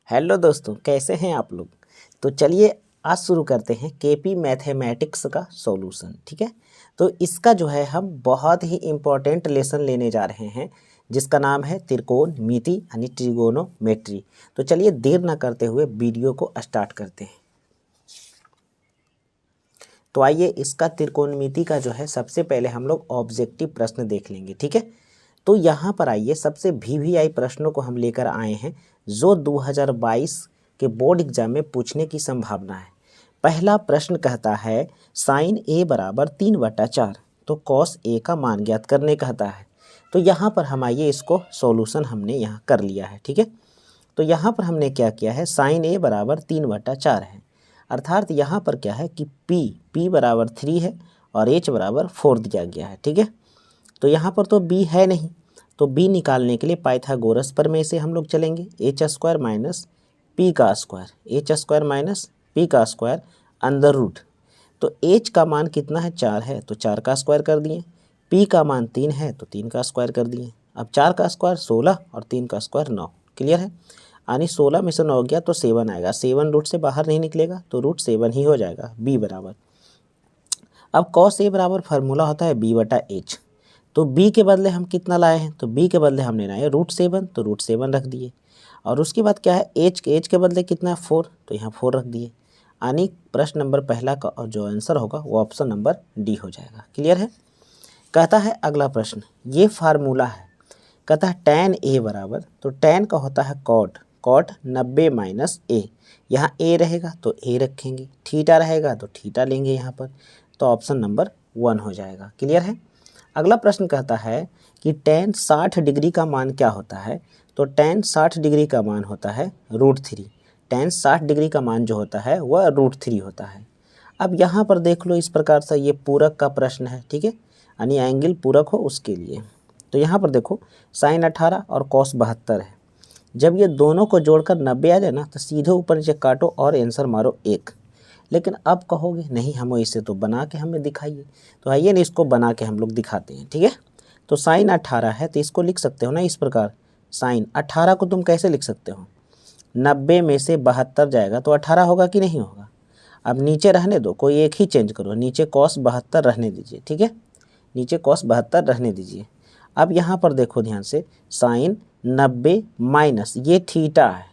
Hello दोस्तों, कैसे हैं आप लोग। तो चलिए आज शुरू करते हैं केपी मैथमेटिक्स का सॉल्यूशन। ठीक है, तो इसका जो है हम बहुत ही इम्पोर्टेंट लेसन लेने जा रहे हैं जिसका नाम है त्रिकोणमिति यानी ट्रिगोनोमेट्री। तो चलिए देर ना करते हुए वीडियो को स्टार्ट करते हैं। तो आइए इसका त्रिकोणमिति का जो है सबसे पहले हम लोग ऑब्जेक्टिव प्रश्न देख लेंगे। ठीक है, तो यहाँ पर आइए सबसे वीवीआई प्रश्नों को हम लेकर आए हैं जो 2022 के बोर्ड एग्जाम में पूछने की संभावना है। पहला प्रश्न कहता है साइन ए बराबर 3/4, तो कॉस ए का मान ज्ञात करने कहता है। तो यहाँ पर हम आइए इसको सॉल्यूशन हमने यहाँ कर लिया है। ठीक है, तो यहाँ पर हमने क्या किया है, साइन ए बराबर 3/4 है, अर्थात यहाँ पर क्या है कि p बराबर 3 है और h बराबर 4 दिया गया है। ठीक है, तो यहाँ पर तो b है नहीं, तो b निकालने के लिए पाइथागोरस पर में से हम लोग चलेंगे। h² माइनस p का स्क्वायर, h² माइनस p का स्क्वायर अंडर रूट। तो h का मान कितना है, 4 है, तो 4 का स्क्वायर कर दिए। p का मान 3 है तो 3 का स्क्वायर कर दिए। अब 4 का स्क्वायर 16 और 3 का स्क्वायर 9। क्लियर है, यानी 16 में से 9 गया तो 7 आएगा। 7 रूट से बाहर नहीं निकलेगा तो रूट 7 ही हो जाएगा। b बराबर, अब कॉस ए बराबर फार्मूला होता है b/h, तो b के बदले हम कितना लाए हैं, तो b के बदले हमने लाए √7, तो √7 रख दिए। और उसके बाद क्या है, h के बदले कितना है 4, तो यहाँ 4 रख दिए। यानी प्रश्न नंबर पहला का जो आंसर होगा वो ऑप्शन नंबर डी हो जाएगा। क्लियर है। कहता है अगला प्रश्न, ये फार्मूला है, कहता है tan a बराबर, तो tan का होता है cot 90 माइनस a, यहाँ a रहेगा तो a रखेंगे, थीटा रहेगा तो थीटा लेंगे यहाँ पर, तो ऑप्शन नंबर 1 हो जाएगा। क्लियर है। अगला प्रश्न कहता है कि tan 60 डिग्री का मान क्या होता है, तो tan 60 डिग्री का मान होता है √3। tan 60 डिग्री का मान जो होता है वह √3 होता है। अब यहाँ पर देख लो, इस प्रकार से ये पूरक का प्रश्न है। ठीक है, यानी एंगल पूरक हो उसके लिए। तो यहाँ पर देखो साइन 18 और कॉस 72 है, जब ये दोनों को जोड़कर 90 आ जाए ना तो सीधे ऊपर नीचे काटो और आंसर मारो 1। लेकिन अब कहोगे नहीं हम इसे तो बना के हमें दिखाइए, तो आइए ना इसको बना के हम लोग दिखाते हैं। ठीक है, तो साइन 18 है तो इसको लिख सकते हो ना इस प्रकार, साइन 18 को तुम कैसे लिख सकते हो, 90 में से 72 जाएगा तो 18 होगा कि नहीं होगा। अब नीचे रहने दो, कोई एक ही चेंज करो, नीचे कॉस 72 रहने दीजिए। ठीक है, नीचे कॉस 72 रहने दीजिए। अब यहाँ पर देखो ध्यान से, साइन 90 माइनस ये थीटा है,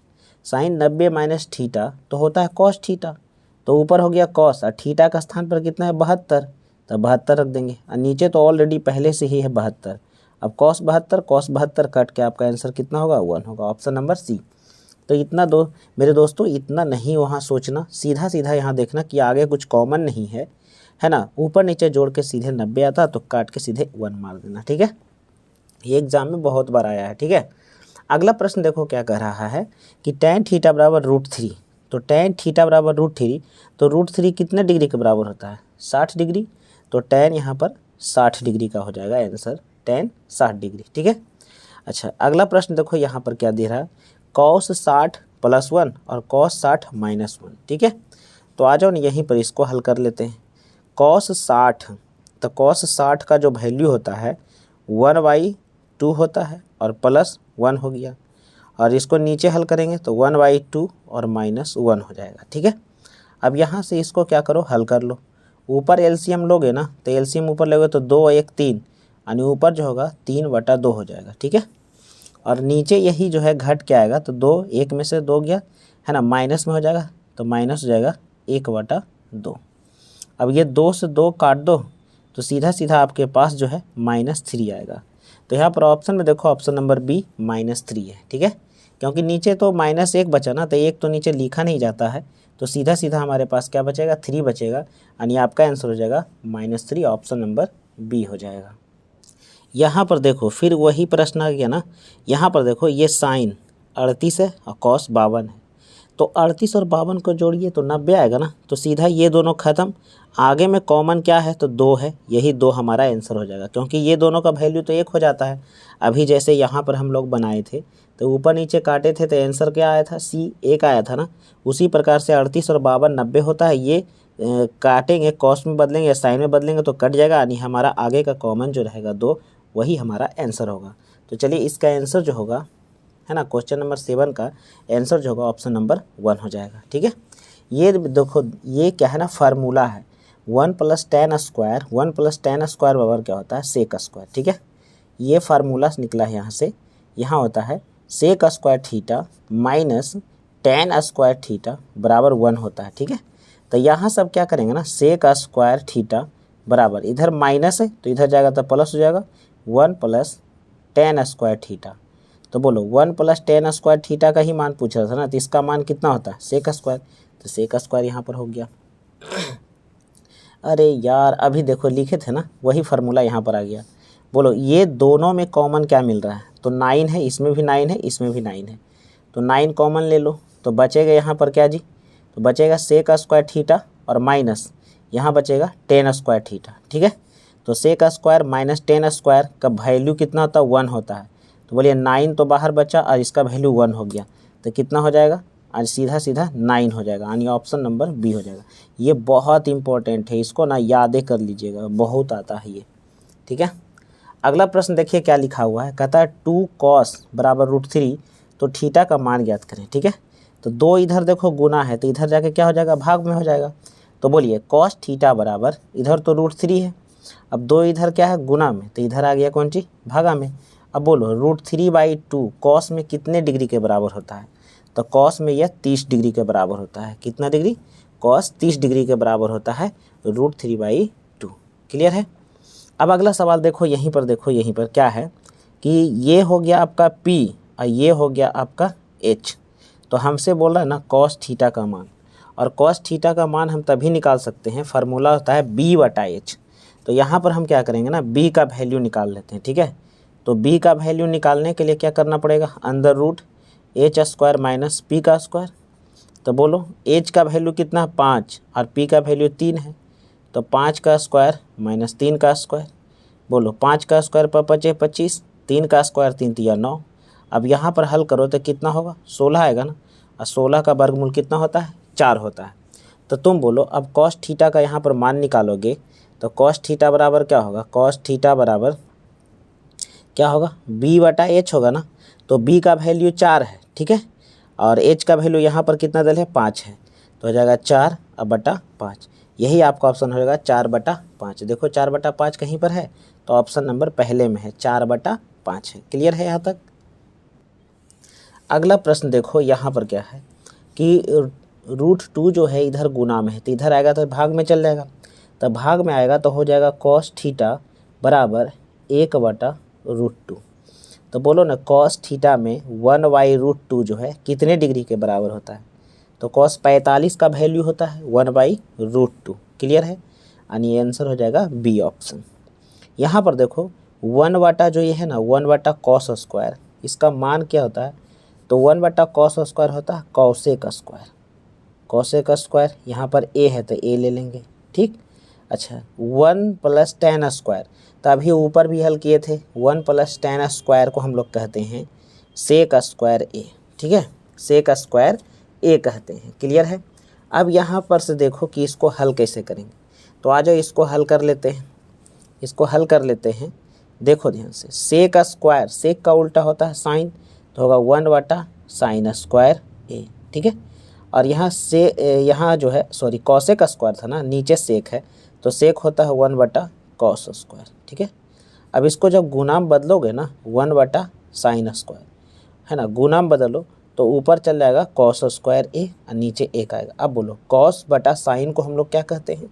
साइन 90 माइनस थीटा तो होता है कॉस थीटा, तो ऊपर हो गया कॉस और थीटा का स्थान पर कितना है 72, तो 72 रख देंगे। और नीचे तो ऑलरेडी पहले से ही है 72। अब कॉस 72 कट के आपका आंसर कितना होगा, 1 होगा, ऑप्शन नंबर सी। तो इतना मेरे दोस्तों इतना नहीं वहाँ सोचना, सीधा सीधा यहाँ देखना कि आगे कुछ कॉमन नहीं है, है ना। ऊपर नीचे जोड़ के सीधे 90 आता तो काट के सीधे 1 मार देना। ठीक है, ये एग्जाम में बहुत बार आया है। ठीक है, अगला प्रश्न देखो क्या कह रहा है कि tan थीटा बराबर √3, तो tan थीटा बराबर √3, तो √3 कितने डिग्री के बराबर होता है, 60 डिग्री, तो tan यहाँ पर 60 डिग्री का हो जाएगा आंसर, tan 60 डिग्री। ठीक है, अच्छा अगला प्रश्न देखो यहाँ पर क्या दे रहा है, cos 60 + 1 और cos 60 - 1। ठीक है, तो आ जाओ ना यहीं पर इसको हल कर लेते हैं। cos 60, तो cos 60 का जो वैल्यू होता है 1/2 होता है और +1 हो गया, और इसको नीचे हल करेंगे तो 1/2 और -1 हो जाएगा। ठीक है, अब यहाँ से इसको क्या करो, हल कर लो। ऊपर एलसीएम लोगे ना, तो एलसीएम ऊपर लोगे तो 2 1 3, यानी ऊपर जो होगा 3/2 हो जाएगा। ठीक है, और नीचे यही जो है घट के आएगा, तो 2 1 में से 2 गया है ना, माइनस में हो जाएगा, तो माइनस हो जाएगा 1/2। अब ये 2 से 2 काट दो तो सीधा सीधा आपके पास जो है -3 आएगा। तो यहाँ पर ऑप्शन में देखो ऑप्शन नंबर बी -3 है। ठीक है, क्योंकि नीचे तो -1 बचा ना, तो 1 तो नीचे लिखा नहीं जाता है, तो सीधा सीधा हमारे पास क्या बचेगा, 3 बचेगा, यानी आपका आंसर हो जाएगा -3, ऑप्शन नंबर बी हो जाएगा। यहाँ पर देखो फिर वही प्रश्न आ गया ना, यहाँ पर देखो ये साइन 38 है और कॉस 52 है, तो 38 और 52 को जोड़िए तो 90 आएगा ना, तो सीधा ये दोनों ख़त्म। आगे में कॉमन क्या है, तो 2 है, यही 2 हमारा आंसर हो जाएगा, क्योंकि ये दोनों का वैल्यू तो 1 हो जाता है। अभी जैसे यहाँ पर हम लोग बनाए थे तो ऊपर नीचे काटे थे तो आंसर क्या आया था, सी 1 आया था ना। उसी प्रकार से 38 और 52 90 होता है, ये काटेंगे, कॉस में बदलेंगे, साइन में बदलेंगे तो कट जाएगा, यानी हमारा आगे का कॉमन जो रहेगा 2 वही हमारा आंसर होगा। तो चलिए इसका आंसर जो होगा है ना। क्वेश्चन नंबर 7 का आंसर जो होगा ऑप्शन नंबर 1 हो जाएगा। ठीक है, ये देखो ये क्या है ना, फार्मूला है 1 + tan स्क्वायर, 1 + tan स्क्वायर बराबर क्या होता है सेक स्क्वायर। ठीक है, ये फार्मूला निकला है यहाँ से। यहाँ होता है sec square theta minus tan square theta बराबर 1 होता है। ठीक है, तो यहाँ सब क्या करेंगे ना, सेक स्क्वायर थीटा बराबर, इधर माइनस है तो इधर जाएगा तो प्लस हो जाएगा 1 + tan स्क्वायर थीटा। तो बोलो 1 + tan स्क्वायर थीटा का ही मान पूछ रहा था ना, तो इसका मान कितना होता है सेक स्क्वायर, तो सेक स्क्वायर यहाँ पर हो गया। अरे यार अभी देखो लिखे थे ना, वही फार्मूला यहाँ पर आ गया। बोलो ये दोनों में कॉमन क्या मिल रहा है, तो 9 है, इसमें भी 9 है, इसमें भी 9 है, तो 9 कॉमन ले लो, तो बचेगा यहाँ पर क्या जी, तो बचेगा सेक स्क्वायर थीटा और माइनस यहाँ बचेगा tan स्क्वायर थीटा। ठीक है, तो sec square minus tan square का वैल्यू कितना होता है 1 होता है, तो बोलिए 9 तो बाहर बचा और इसका वैल्यू 1 हो गया, तो कितना हो जाएगा, आज सीधा सीधा 9 हो जाएगा, यानी ऑप्शन नंबर बी हो जाएगा। ये बहुत इंपॉर्टेंट है, इसको ना यादें कर लीजिएगा, बहुत आता है ये। ठीक है, अगला प्रश्न देखिए क्या लिखा हुआ है, कहता है 2 cos बराबर √3, तो थीटा का मान ज्ञात करें। ठीक है, तो 2 इधर देखो गुना है, तो इधर जाके क्या हो जाएगा भाग में हो जाएगा, तो बोलिए cos थीटा बराबर, इधर तो √3 है, अब 2 इधर क्या है गुना में, तो इधर आ गया कौन चीज़ भागा में। अब बोलो √3/2 cos में कितने डिग्री के बराबर होता है, तो cos में यह 30 डिग्री के बराबर होता है। कितना डिग्री, cos 30 डिग्री के बराबर होता है √3/2। क्लियर है। अब अगला सवाल देखो, यहीं पर देखो, यहीं पर क्या है कि ये हो गया आपका P और ये हो गया आपका H, तो हमसे बोल रहा है ना cos थीटा का मान, और cos थीटा का मान हम तभी निकाल सकते हैं, फार्मूला होता है B/H। तो यहाँ पर हम क्या करेंगे ना, B का वैल्यू निकाल लेते हैं। ठीक है, तो B का वैल्यू निकालने के लिए क्या करना पड़ेगा, अंदर root H square minus P का स्क्वायर। तो बोलो H का वैल्यू कितना 5 और P का वैल्यू 3 है, तो 5 का स्क्वायर माइनस 3 का स्क्वायर। बोलो 5 का स्क्वायर पर 5 25, 3 का स्क्वायर 3 3 9। अब यहाँ पर हल करो तो कितना होगा 16 आएगा ना, और 16 का वर्गमूल कितना होता है 4 होता है। तो तुम बोलो अब cos थीटा का यहाँ पर मान निकालोगे, तो cos थीटा बराबर क्या होगा, cos थीटा बराबर क्या होगा B/H होगा ना, तो B का वैल्यू 4 है। ठीक है, और H का वैल्यू यहाँ पर कितना दिल है 5 है, तो हो जाएगा 4/5। यही आपका ऑप्शन हो जाएगा 4/5। देखो 4/5 कहीं पर है, तो ऑप्शन नंबर पहले में है 4/5 है। क्लियर है यहाँ तक। अगला प्रश्न देखो, यहाँ पर क्या है कि √2 जो है इधर गुना में है, तो इधर आएगा तो भाग में चल जाएगा, तो भाग में आएगा तो हो जाएगा cos थीटा बराबर 1/√2। तो बोलो ना cos थीटा में 1/√2 जो है कितने डिग्री के बराबर होता है, तो cos 45 का वैल्यू होता है 1/√2। क्लियर है, यानी आंसर हो जाएगा बी ऑप्शन। यहाँ पर देखो 1 जो ये है ना 1/cos स्क्वायर, इसका मान क्या होता है, तो 1/cos स्क्वायर होता है cosec स्क्वायर। cosec स्क्वायर यहाँ पर a है तो a ले लेंगे। ठीक, अच्छा 1 + tan स्क्वायर, तो अभी ऊपर भी हल किए थे, 1 + tan स्क्वायर को हम लोग कहते हैं सेक स्क्वायर a। ठीक है, सेक स्क्वायर a कहते हैं। क्लियर है। अब यहाँ पर से देखो कि इसको हल कैसे करेंगे, तो आ जाओ इसको हल कर लेते हैं, इसको हल कर लेते हैं। देखो ध्यान से, सेक स्क्वायर, सेक का उल्टा होता है साइन, तो होगा 1/sin स्क्वायर a। ठीक है, और यहाँ से यहाँ जो है सॉरी कॉसेक स्क्वायर था ना, नीचे सेक है, तो सेक होता है 1/cos स्क्वायर। ठीक है, अब इसको जब गुणाम बदलोगे ना 1/sin स्क्वायर, है ना, गुणाम बदलो तो ऊपर चल जाएगा cos स्क्वायर a और नीचे एक आएगा। अब बोलो cos/sin को हम लोग क्या कहते हैं,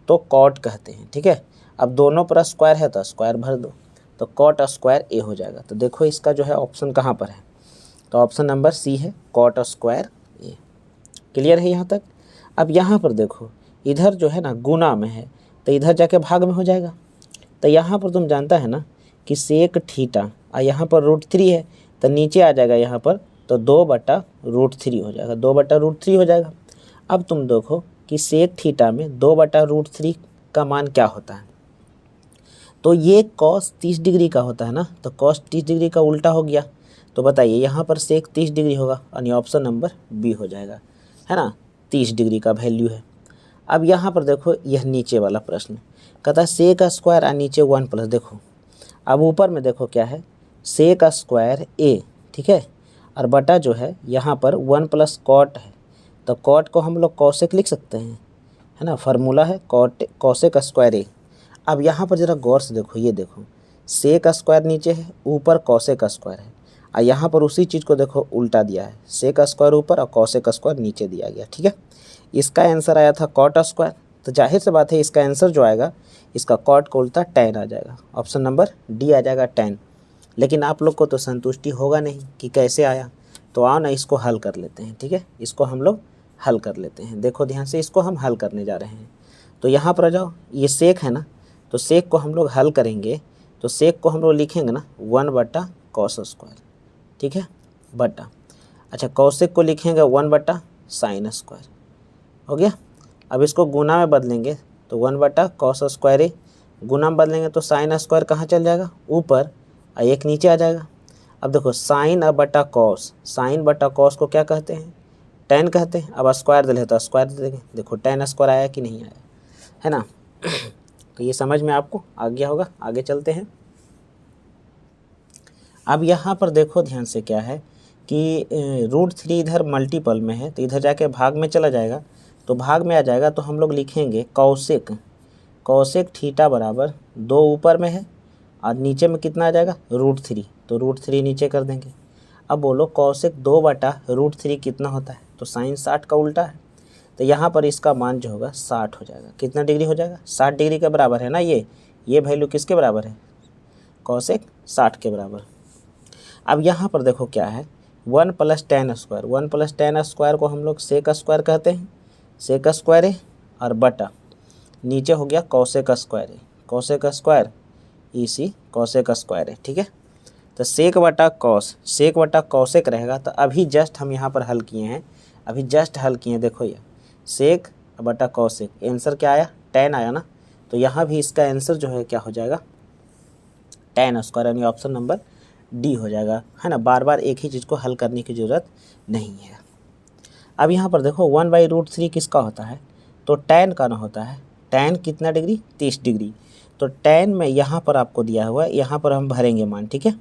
तो कॉट कहते हैं। ठीक है, अब दोनों पर स्क्वायर है तो स्क्वायर भर दो, तो कॉट स्क्वायर a हो जाएगा। तो देखो इसका जो है ऑप्शन कहाँ पर है, तो ऑप्शन नंबर सी है कॉट स्क्वायर a। क्लियर है यहाँ तक। अब यहाँ पर देखो इधर जो है ना गुना में है, तो इधर जाके भाग में हो जाएगा, तो यहाँ पर तुम जानता है ना कि सेक थीटा और यहाँ पर √3 है, तो नीचे आ जाएगा यहाँ पर, तो 2/√3 हो जाएगा, 2/√3 हो जाएगा। अब तुम देखो कि सेक थीटा में 2/√3 का मान क्या होता है, तो ये cos 30 डिग्री का होता है ना, तो cos 30 डिग्री का उल्टा हो गया, तो बताइए यहाँ पर सेक 30 डिग्री होगा, यानी ऑप्शन नंबर बी हो जाएगा, है ना, 30 डिग्री का वैल्यू है। अब यहाँ पर देखो यह नीचे वाला प्रश्न कहता है सेक स्क्वायर और नीचे 1+, देखो अब ऊपर में देखो क्या है सेक स्क्वायर a। ठीक है, और बटा जो है यहाँ पर 1 प्लस कॉट है, तो कॉट को हम लोग कॉसेक लिख सकते हैं, है ना, फार्मूला है कॉसेक स्क्वायर ए। अब यहाँ पर ज़रा गौर से देखो, ये देखो सेक स्क्वायर नीचे है, ऊपर कॉसेक स्क्वायर है, और यहाँ पर उसी चीज़ को देखो उल्टा दिया है, सेक स्क्वायर ऊपर और कॉसेक स्क्वायर नीचे दिया गया। ठीक है, इसका आंसर आया था कॉट स्क्वायर, तो जाहिर सी बात है इसका आंसर जो आएगा इसका कॉट को उल्टा tan आ जाएगा, ऑप्शन नंबर डी आ जाएगा tan। लेकिन आप लोग को तो संतुष्टि होगा नहीं कि कैसे आया, तो आओ ना इसको हल कर लेते हैं। ठीक है, इसको हम लोग हल कर लेते हैं। देखो ध्यान से, इसको हम हल करने जा रहे हैं। तो यहाँ पर आ जाओ, ये सेक है ना, तो सेक को हम लोग हल करेंगे, तो सेक को हम लोग लिखेंगे ना 1 बटा कॉस स्क्वायर। ठीक है, बटा, अच्छा कॉसेक को लिखेंगे 1 बटा साइन स्क्वायर, हो गया। अब इसको गुना में बदलेंगे तो 1 बटा कॉस स्क्वायर ए, गुना में बदलेंगे तो साइन स्क्वायर कहाँ चल जाएगा, ऊपर, और एक नीचे आ जाएगा। अब देखो साइन और बटा कॉस, साइन बटा कॉस को क्या कहते हैं, tan कहते हैं। अब स्क्वायर दे तो स्क्वायर दे देंगे, देखो tan स्क्वायर आया कि नहीं आया, है ना। तो ये समझ में आपको आ गया होगा। आगे चलते हैं। अब यहाँ पर देखो ध्यान से, क्या है कि √3 इधर मल्टीपल में है, तो इधर जाके भाग में चला जाएगा, तो भाग में आ जाएगा, तो हम लोग लिखेंगे कौसेक, कौसेक थीटा बराबर 2 ऊपर में है और नीचे में कितना आ जाएगा √3, तो √3 नीचे कर देंगे। अब बोलो कौसेक 2 बटा √3 कितना होता है, तो साइन 60 का उल्टा है, तो यहाँ पर इसका मान जो होगा 60 हो जाएगा। कितना डिग्री हो जाएगा, 60 डिग्री के बराबर है ना। ये वैल्यू किसके बराबर है, कौसेक 60 के बराबर। अब यहाँ पर देखो क्या है, 1 plus tan square, 1 plus tan square को हम लोग सेक स्क्वायर कहते हैं, सेक स्क्वायर है, और बटा नीचे हो गया कौसेक स्क्वायर है, कौसेक स्क्वायर इसी कौसेक स्क्वायर है। ठीक है, तो सेक बटा कॉस, सेक बटा कौसेक रहेगा। तो अभी जस्ट हम यहाँ पर हल किए हैं, अभी जस्ट हल किए हैं, देखो ये सेक बटा कौसेक, आंसर क्या आया, tan आया ना। तो यहाँ भी इसका आंसर जो है क्या हो जाएगा, tan स्क्वायर, यानी ऑप्शन नंबर डी हो जाएगा, है ना। बार बार एक ही चीज़ को हल करने की ज़रूरत नहीं है। अब यहाँ पर देखो 1/√3 किसका होता है, तो tan का ना होता है, tan कितना डिग्री, 30 डिग्री। तो tan में यहाँ पर आपको दिया हुआ है, यहाँ पर हम भरेंगे मान। ठीक है,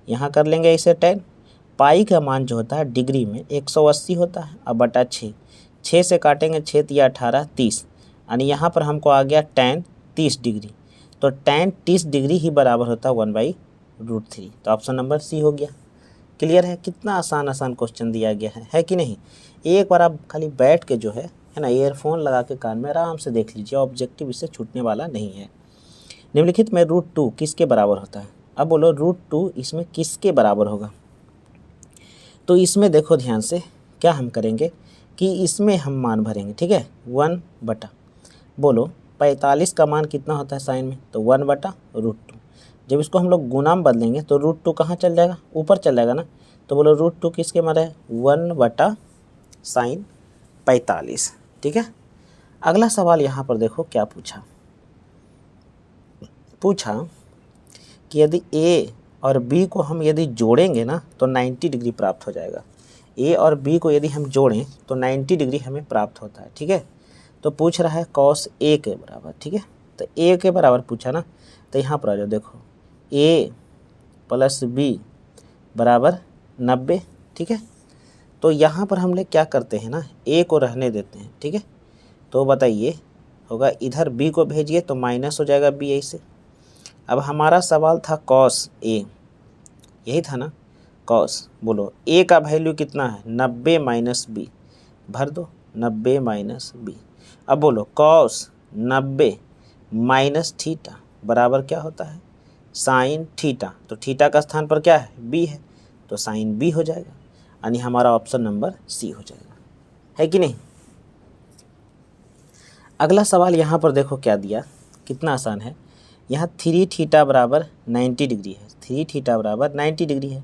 यहाँ कर लेंगे इसे tan, पाई का मान जो होता है डिग्री में 180 होता है, अब बटा 6 से काटेंगे 6 या 18 30, यानी यहाँ पर हमको आ गया tan 30 डिग्री। तो tan 30 डिग्री ही बराबर होता है 1/√3, तो ऑप्शन नंबर सी हो गया। क्लियर है, कितना आसान आसान क्वेश्चन दिया गया है कि नहीं। एक बार आप खाली बैठ के जो है ना, ईयरफोन लगा के कान में आराम से देख लीजिए, ऑब्जेक्टिव इससे छूटने वाला नहीं है। निम्नलिखित में √2 किसके बराबर होता है, अब बोलो √2 इसमें किसके बराबर होगा। तो इसमें देखो ध्यान से, क्या हम करेंगे कि इसमें हम मान भरेंगे। ठीक है, 1 बटा, बोलो 45 का मान कितना होता है साइन में, तो 1 बटा √2। जब इसको हम लोग गुना में बदलेंगे तो √2 कहाँ चल जाएगा, ऊपर चल जाएगा ना। तो बोलो √2 किसके माना है, 1 बटा साइन 45। ठीक है, अगला सवाल यहाँ पर देखो क्या पूछा कि यदि A और B को हम यदि जोड़ेंगे ना तो 90 डिग्री प्राप्त हो जाएगा। A और B को यदि हम जोड़ें तो 90 डिग्री हमें प्राप्त होता है। ठीक है, तो पूछ रहा है cos A के बराबर। ठीक है, तो A के बराबर पूछा ना, तो यहाँ पर आ जाओ, देखो A प्लस B बराबर 90। ठीक है, तो यहाँ पर हम लोग क्या करते हैं ना, A को रहने देते हैं। ठीक है, तो बताइए होगा, इधर B को भेजिए तो माइनस हो जाएगा B ऐसे। अब हमारा सवाल था cos A, यही था ना, cos, बोलो A का वैल्यू कितना है, 90 माइनस B, भर दो 90 माइनस B। अब बोलो cos 90 माइनस थीटा बराबर क्या होता है, साइन थीटा। तो थीटा का स्थान पर क्या है, B है, तो साइन B हो जाएगा, यानी हमारा ऑप्शन नंबर सी हो जाएगा, है कि नहीं। अगला सवाल यहाँ पर देखो क्या दिया, कितना आसान है। यहाँ 3 थीटा बराबर 90 डिग्री है, 3 थीटा बराबर 90 डिग्री है,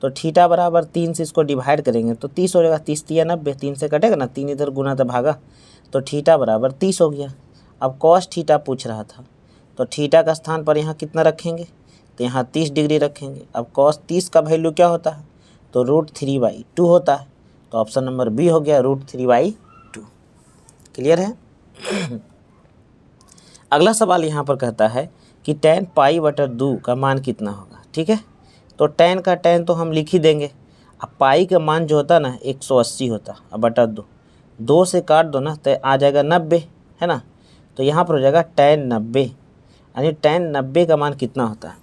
तो थीटा बराबर 3 से इसको डिवाइड करेंगे तो 30 हो जाएगा, 30 या 90, 3 से कटेगा ना, 3 इधर गुना तो भागा, तो थीटा बराबर 30 हो गया। अब cos थीटा पूछ रहा था, तो थीटा का स्थान पर यहाँ कितना रखेंगे, तो यहाँ 30 डिग्री रखेंगे। अब cos 30 का वैल्यू क्या होता है, तो √3/2 होता है, तो ऑप्शन नंबर बी हो गया √3/2। क्लियर है। अगला सवाल यहाँ पर कहता है कि tan π/2 का मान कितना होगा। ठीक है, तो tan का tan तो हम लिख ही देंगे, अब पाई का मान जो होता है ना 180 होता, अब बटा 2 से काट दो ना तो आ जाएगा 90, है ना। तो यहाँ पर हो जाएगा tan 90, यानी tan 90 का मान कितना होता है,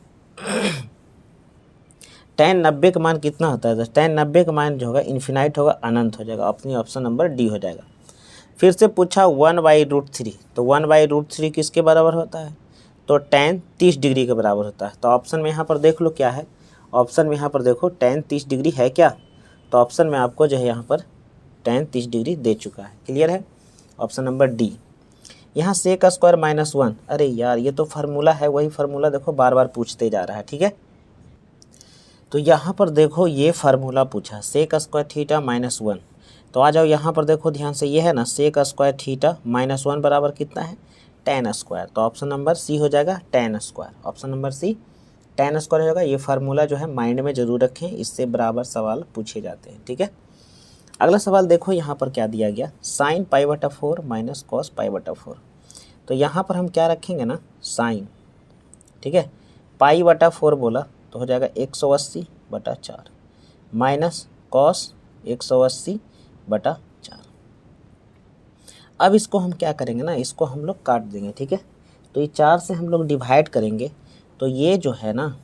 tan 90 का मान कितना होता है, तो tan 90 का मान जो होगा इन्फिनाइट होगा, अनंत हो जाएगा। अपनी ऑप्शन नंबर डी हो जाएगा। फिर से पूछा 1/√3, तो 1/√3 किसके बराबर होता है, तो tan 30 डिग्री के बराबर होता है। तो ऑप्शन में यहाँ पर देख लो क्या है, ऑप्शन में यहाँ पर देखो tan 30 डिग्री है क्या, तो ऑप्शन में आपको जो है यहाँ पर tan 30 डिग्री दे चुका है। क्लियर है, ऑप्शन नंबर डी। यहाँ sec² -1, अरे यार ये तो फार्मूला है, वही फार्मूला देखो बार बार पूछते जा रहा है, ठीक है। तो यहाँ पर देखो ये फार्मूला पूछा sec² थीटा -1, तो आ जाओ यहाँ पर देखो ध्यान से, ये है ना sec² थीटा -1 बराबर कितना है, tan²। तो ऑप्शन नंबर सी हो जाएगा tan², ऑप्शन नंबर सी tan² हो जाएगा। ये फार्मूला जो है माइंड में जरूर रखें, इससे बराबर सवाल पूछे जाते हैं, ठीक है। अगला सवाल देखो यहाँ पर क्या दिया गया, sin π/4 माइनस cos π/4। तो यहाँ पर हम क्या रखेंगे ना, साइन, ठीक है, π/4 बोला तो हो जाएगा 180/4 माइनस कॉस 180/4। अब इसको हम क्या करेंगे ना, इसको हम लोग काट देंगे, ठीक है। तो ये 4 से हम लोग डिवाइड करेंगे, तो ये जो है ना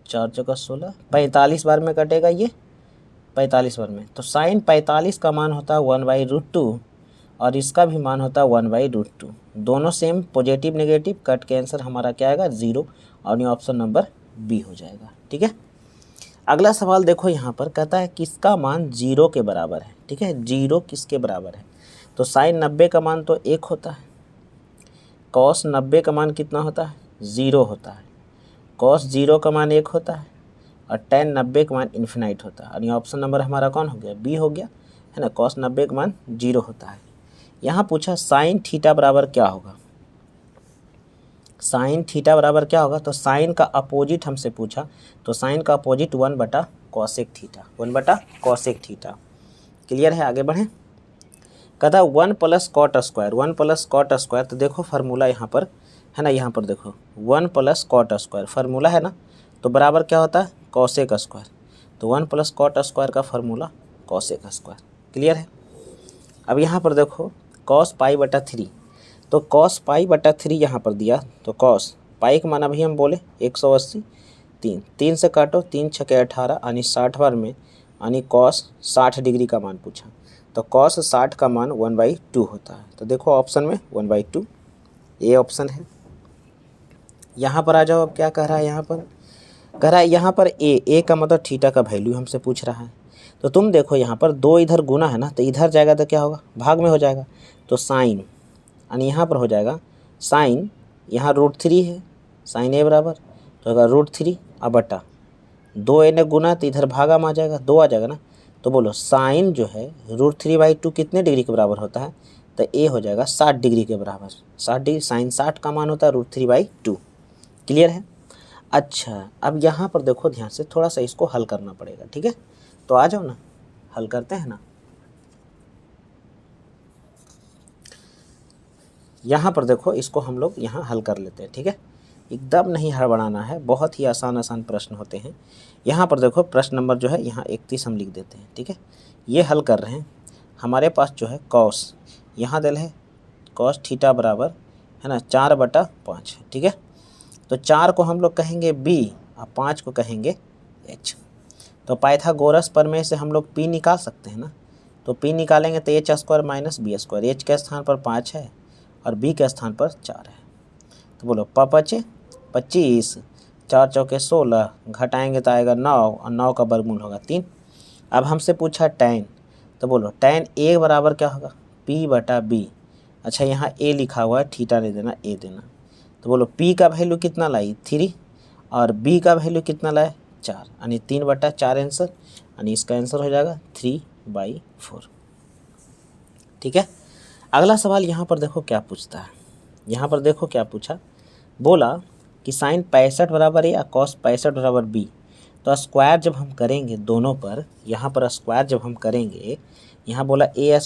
4 चौका 16, 45 बार में कटेगा, ये 45 बार में। तो साइन 45 का मान होता है 1/√2 और इसका भी मान होता है 1/√2, दोनों सेम पॉजिटिव नेगेटिव, कट के आंसर हमारा क्या आएगा 0, और ये ऑप्शन नंबर बी हो जाएगा, ठीक है। अगला सवाल देखो यहाँ पर कहता है किसका मान 0 के बराबर है, ठीक है, 0 किसके बराबर है। तो साइन 90 का मान तो 1 होता है, कॉस 90 का मान कितना होता है 0 होता है, कॉस 0 का मान 1 होता है, और tan 90 का मान इन्फिनाइट होता है। और ये ऑप्शन नंबर हमारा कौन हो गया, बी हो गया, है ना। कॉस 90 का मान 0 होता है। यहाँ पूछा साइन थीटा बराबर क्या होगा, साइन थीटा बराबर क्या होगा, तो साइन का अपोजिट हमसे पूछा, तो साइन का opposite 1/cosec theta, 1/cosec theta. Clear है, आगे बढ़ें। कहता 1 + cot², 1 + cot², तो देखो फार्मूला यहाँ पर है ना, यहाँ पर देखो 1 + cot² फार्मूला है ना, तो बराबर क्या होता है cosec²। तो 1 + cot² का फार्मूला cosec²। क्लियर है। अब यहाँ पर देखो cos π/3, तो cos π/3 यहाँ पर दिया, तो cos पाई का मान अभी हम बोले 180, 3 से काटो, 3 × 6 = 18, यानी 60 बार में, यानी cos 60 डिग्री का मान पूछा, तो cos 60 का मान 1/2 होता है। तो देखो ऑप्शन में 1/2 ये ऑप्शन है। यहाँ पर आ जाओ, अब क्या कह रहा है, यहाँ पर कह रहा है यहाँ पर ए का मतलब थीटा का वैल्यू हमसे पूछ रहा है। तो तुम देखो यहाँ पर 2 इधर गुना है ना, तो इधर जाएगा तो क्या होगा, भाग में हो जाएगा, तो साइन, यानी यहाँ पर हो जाएगा साइन, यहाँ √3 है, साइन ए बराबर तो होगा √3 अब बटा 2a ने गुना, तो इधर भागा में आ जाएगा, 2 आ जाएगा ना। तो बोलो साइन जो है √3/2 कितने डिग्री के बराबर होता है, तो ए हो जाएगा 60 डिग्री के बराबर, 60 डिग्री, साइन 60 का मान होता है √3/2। क्लियर है। अच्छा, अब यहाँ पर देखो ध्यान से, थोड़ा सा इसको हल करना पड़ेगा, ठीक है। तो आ जाओ ना, हल करते हैं ना। यहाँ पर देखो, इसको हम लोग यहाँ हल कर लेते हैं, ठीक है। एकदम नहीं हड़बड़ाना है, बहुत ही आसान प्रश्न होते हैं। यहाँ पर देखो प्रश्न नंबर जो है यहाँ 31 हम लिख देते हैं, ठीक है। ये हल कर रहे हैं, हमारे पास जो है कॉस, यहाँ दिल है कॉस थीटा बराबर है ना 4/5 है, ठीक है। तो 4 को हम लोग कहेंगे b और 5 को कहेंगे h। तो पाइथागोरस प्रमेय से हम लोग p निकाल सकते हैं ना, तो p निकालेंगे तो h² - b², h के स्थान पर 5 है और b के स्थान पर 4 है। तो बोलो 5×5 = 25, 4 चौके 16, घटाएंगे तो आएगा 9, और 9 का वर्गमूल होगा 3। अब हमसे पूछा tan, तो बोलो tan a बराबर क्या होगा, p/b। अच्छा, यहाँ a लिखा हुआ है, थीटा नहीं देना, a देना। तो बोलो p का वैल्यू कितना लाई 3, और b का वैल्यू कितना लाए 4, यानी 3/4 आंसर, यानी इसका आंसर हो जाएगा 3/4। ठीक है। अगला सवाल यहाँ पर देखो क्या पूछता है, यहाँ पर देखो क्या पूछा, बोला कि साइन 65 बराबर ए या कॉस 65 बराबर बी। तो स्क्वायर जब हम करेंगे दोनों पर, यहाँ पर स्क्वायर जब हम करेंगे, यहाँ बोला a²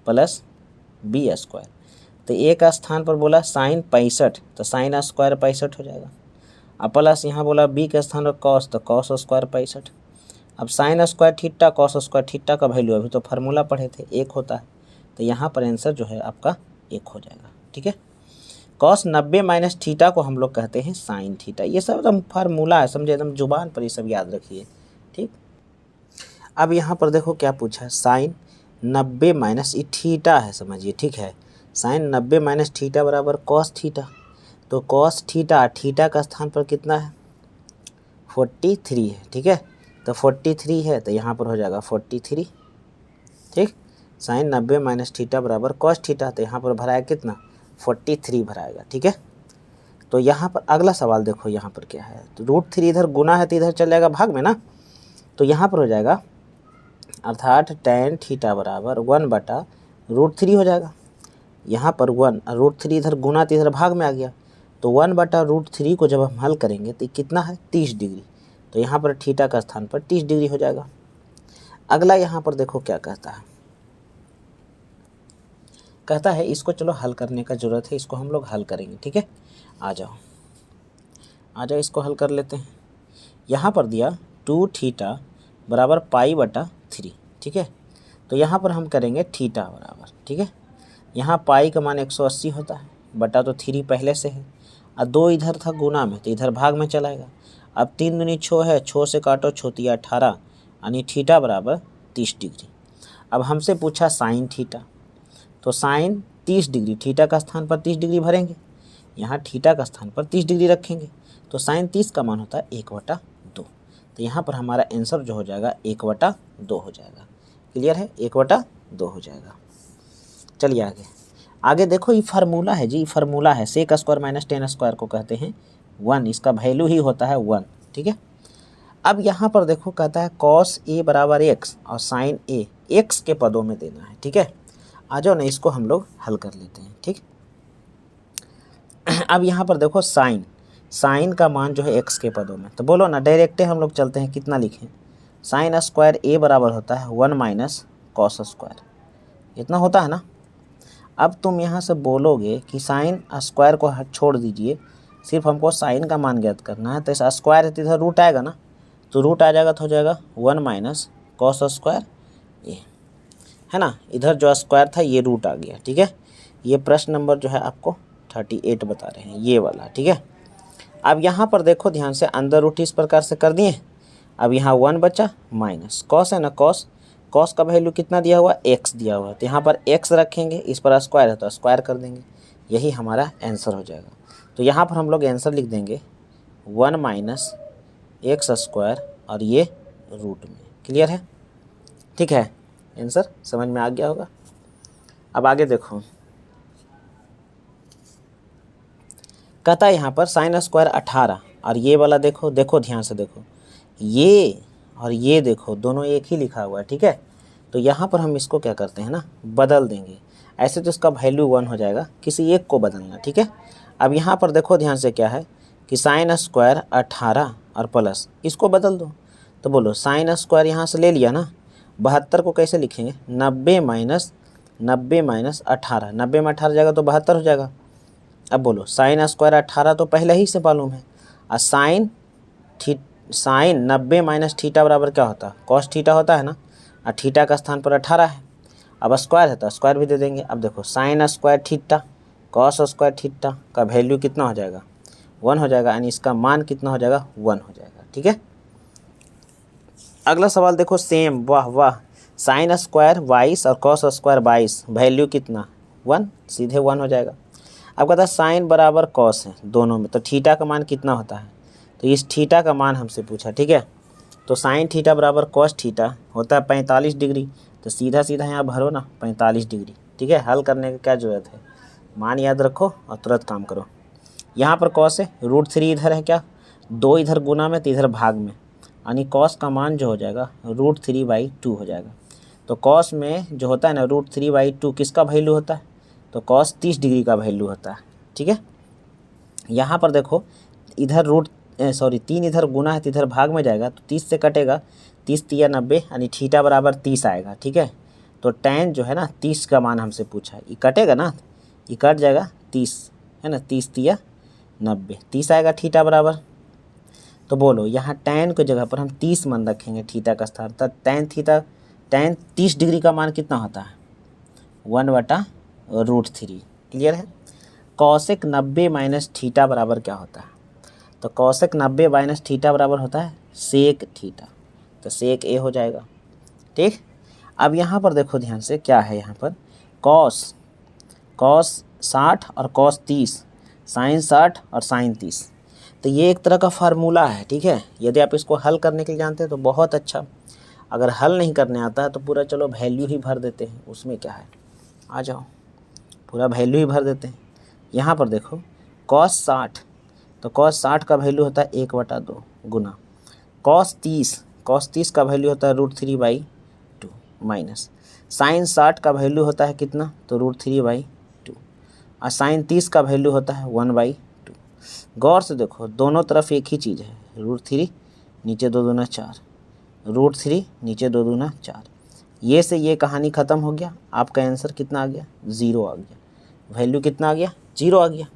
+ b², तो ए का स्थान पर बोला साइन 65, तो साइन² 65 हो जाएगा, अब प्लस यहाँ बोला बी के स्थान पर कॉस, तो कॉस स्क्वायर 65। अब sign square theta cos square theta का वैल्यू अभी तो फार्मूला पढ़े थे 1 होता है, तो यहाँ पर आंसर जो है आपका 1 हो जाएगा। ठीक है, कॉस 90 माइनस थीटा को हम लोग कहते हैं साइन थीटा। ये सब एकदम फार्मूला है, समझे, एकदम जुबान पर ये सब याद रखिए। ठीक, अब यहाँ पर देखो क्या पूछा है, साइन 90 माइनस ये थीटा है, समझिए। ठीक है, साइन 90 माइनस थीटा बराबर कॉस थीटा, तो कॉस थीटा, थीटा का स्थान पर कितना है 43 है। ठीक है, तो 43 है तो यहाँ पर हो जाएगा 43। ठीक, साइन 90 माइनस थीटा बराबर कॉस थीटा, तो यहाँ पर भराया कितना 43 भराएगा। ठीक है, तो यहाँ पर अगला सवाल देखो, यहाँ पर क्या है, तो √3 इधर गुना है तो इधर चल जाएगा भाग में ना, तो यहाँ पर हो जाएगा अर्थात tan थीटा बराबर 1/√3 हो जाएगा। यहाँ पर 1 √3 इधर गुना तो इधर भाग में आ गया, तो 1/√3 को जब हम हल करेंगे तो कितना है 30 डिग्री, तो यहाँ पर थीटा का स्थान पर 30 डिग्री हो जाएगा। अगला यहाँ पर देखो क्या कहता है, कहता है इसको चलो हल करने का ज़रूरत है, इसको हम लोग हल करेंगे। ठीक है, आ जाओ इसको हल कर लेते हैं। यहाँ पर दिया 2 थीटा बराबर π/3। ठीक है, तो यहाँ पर हम करेंगे थीटा बराबर, ठीक है, यहाँ पाई का मान 180 होता है, बटा तो 3 पहले से है, और 2 इधर था गुना में तो इधर भाग में चलाएगा। अब 3 दूनी 6 है, 6 से काटो 6 18, यानी थीटा बराबर 30 डिग्री। अब हमसे पूछा साइन थीटा, तो साइन 30 डिग्री, थीटा का स्थान पर 30 डिग्री भरेंगे, यहाँ थीटा का स्थान पर 30 डिग्री रखेंगे, तो साइन 30 का मान होता है 1/2, तो यहाँ पर हमारा आंसर जो हो जाएगा 1/2 हो जाएगा। क्लियर है, 1/2 हो जाएगा। चलिए आगे देखो, ये फार्मूला है जी, फार्मूला है sec square minus tan square को कहते हैं 1, इसका वैल्यू ही होता है 1। ठीक है, अब यहाँ पर देखो कहता है कॉस ए बराबर x और साइन ए x के पदों में देना है। ठीक है, आ जाओ ना, इसको हम लोग हल कर लेते हैं। ठीक, अब यहाँ पर देखो साइन का मान जो है x के पदों में, तो बोलो ना डायरेक्ट हम लोग चलते हैं, कितना लिखें, साइन स्क्वायर ए बराबर होता है 1 माइनस कॉस स्क्वायर, इतना होता है ना। अब तुम यहाँ से बोलोगे कि साइन स्क्वायर को छोड़ दीजिए, सिर्फ हमको साइन का मान ज्ञात करना है, तो इस स्क्वायर है तो इधर रूट आएगा ना, तो रूट आ जाएगा तो हो जाएगा 1 माइनस कॉस स्क्वायर ए, है ना, इधर जो स्क्वायर था ये रूट आ गया। ठीक है, ये प्रश्न नंबर जो है आपको 38 बता रहे हैं, ये वाला। ठीक है, अब यहाँ पर देखो ध्यान से, अंदर रूट इस प्रकार से कर दिए, अब यहाँ 1 बचा माइनस कॉस है ना, कॉस का वैल्यू कितना दिया हुआ, x दिया हुआ है, तो यहाँ पर x रखेंगे, इस पर स्क्वायर है तो स्क्वायर कर देंगे, यही हमारा आंसर हो जाएगा। तो यहाँ पर हम लोग आंसर लिख देंगे 1 माइनस x स्क्वायर और ये रूट में। क्लियर है, ठीक है, आंसर समझ में आ गया होगा। अब आगे देखो, कहता है यहाँ पर साइन स्क्वायर 18 और ये वाला देखो ध्यान से देखो, ये और ये देखो दोनों एक ही लिखा हुआ है। ठीक है, तो यहाँ पर हम इसको क्या करते हैं ना, बदल देंगे, ऐसे तो इसका वैल्यू 1 हो जाएगा, किसी एक को बदलना। ठीक है, अब यहाँ पर देखो ध्यान से क्या है कि साइन स्क्वायर 18 और प्लस इसको बदल दो, तो बोलो साइन स्क्वायर यहाँ से ले लिया ना, 72 को कैसे लिखेंगे, 90 माइनस 18, 90 में 18 जाएगा तो 72 हो जाएगा। अब बोलो साइन स्क्वायर 18 तो पहले ही से मालूम है, और साइन 90 माइनस थीटा बराबर क्या होता है, कॉस थीटा होता है ना, और थीटा का स्थान पर 18 है, अब स्क्वायर है तो स्क्वायर भी दे देंगे। अब देखो sign square theta cos square theta का वैल्यू कितना हो जाएगा, 1 हो जाएगा, यानी इसका मान कितना हो जाएगा, 1 हो जाएगा। ठीक है, अगला सवाल देखो सेम, वाह, साइन स्क्वायर 22 और कॉस स्क्वायर 22, वैल्यू कितना 1, सीधे 1 हो जाएगा। अब कहता है साइन बराबर कॉस है दोनों में, तो थीटा का मान कितना होता है, तो इस थीटा का मान हमसे पूछा। ठीक है, तो साइन थीटा बराबर कॉस थीटा होता है 45 डिग्री, तो सीधा यहाँ भरो ना 45 डिग्री। ठीक है, हल करने की क्या ज़रूरत है, मान याद रखो और तुरंत काम करो। यहाँ पर कॉस है, √3 इधर है क्या, 2 इधर गुना में तो इधर भाग में, यानी कॉस का मान जो हो जाएगा √3/2 हो जाएगा। तो कॉस में जो होता है ना √3/2 किसका वैल्यू होता है, तो कॉस 30 डिग्री का वैल्यू होता है। ठीक है, यहाँ पर देखो इधर 3 इधर गुना है तो इधर भाग में जाएगा, तो 30 से कटेगा, 30 × 90 यानी थीटा बराबर 30 आएगा। ठीक है, तो tan जो है ना 30 का मान हमसे पूछा है, ये कटेगा ना, ये कट जाएगा 30 है ना, 30 × 90 30 आएगा थीटा बराबर। तो बोलो यहाँ tan की जगह पर हम 30 मान रखेंगे थीटा का स्थान, तो tan 30 डिग्री का मान कितना होता है 1/√3। क्लियर है। कॉसेक 90 माइनस थीटा बराबर क्या होता है, तो कॉसेक 90 माइनस थीटा बराबर होता है सेक थीटा, तो सेक ए हो जाएगा। ठीक। अब यहाँ पर देखो ध्यान से क्या है, यहाँ पर कॉस 60 और कॉस 30, साइन 60 और साइन 30, तो ये एक तरह का फार्मूला है। ठीक है, यदि आप इसको हल करने के लिए जानते हैं तो बहुत अच्छा, अगर हल नहीं करने आता है तो पूरा चलो वैल्यू ही भर देते हैं, उसमें क्या है, आ जाओ पूरा वैल्यू ही भर देते हैं। यहाँ पर देखो कॉस 60, तो कॉस 60 का वैल्यू होता है 1/2 गुना कॉस 30 का वैल्यू होता है √3/2 माइनस साइन 60 का वैल्यू होता है कितना, तो √3/2 और साइन 30 का वैल्यू होता है 1/2। गौर से देखो दोनों तरफ एक ही चीज़ है, √3 नीचे 2 दूना 4, √3 नीचे 2 दूना 4, ये से ये कहानी ख़त्म हो गया। आपका आंसर कितना आ गया, 0 आ गया, वैल्यू कितना आ गया, 0 आ गया।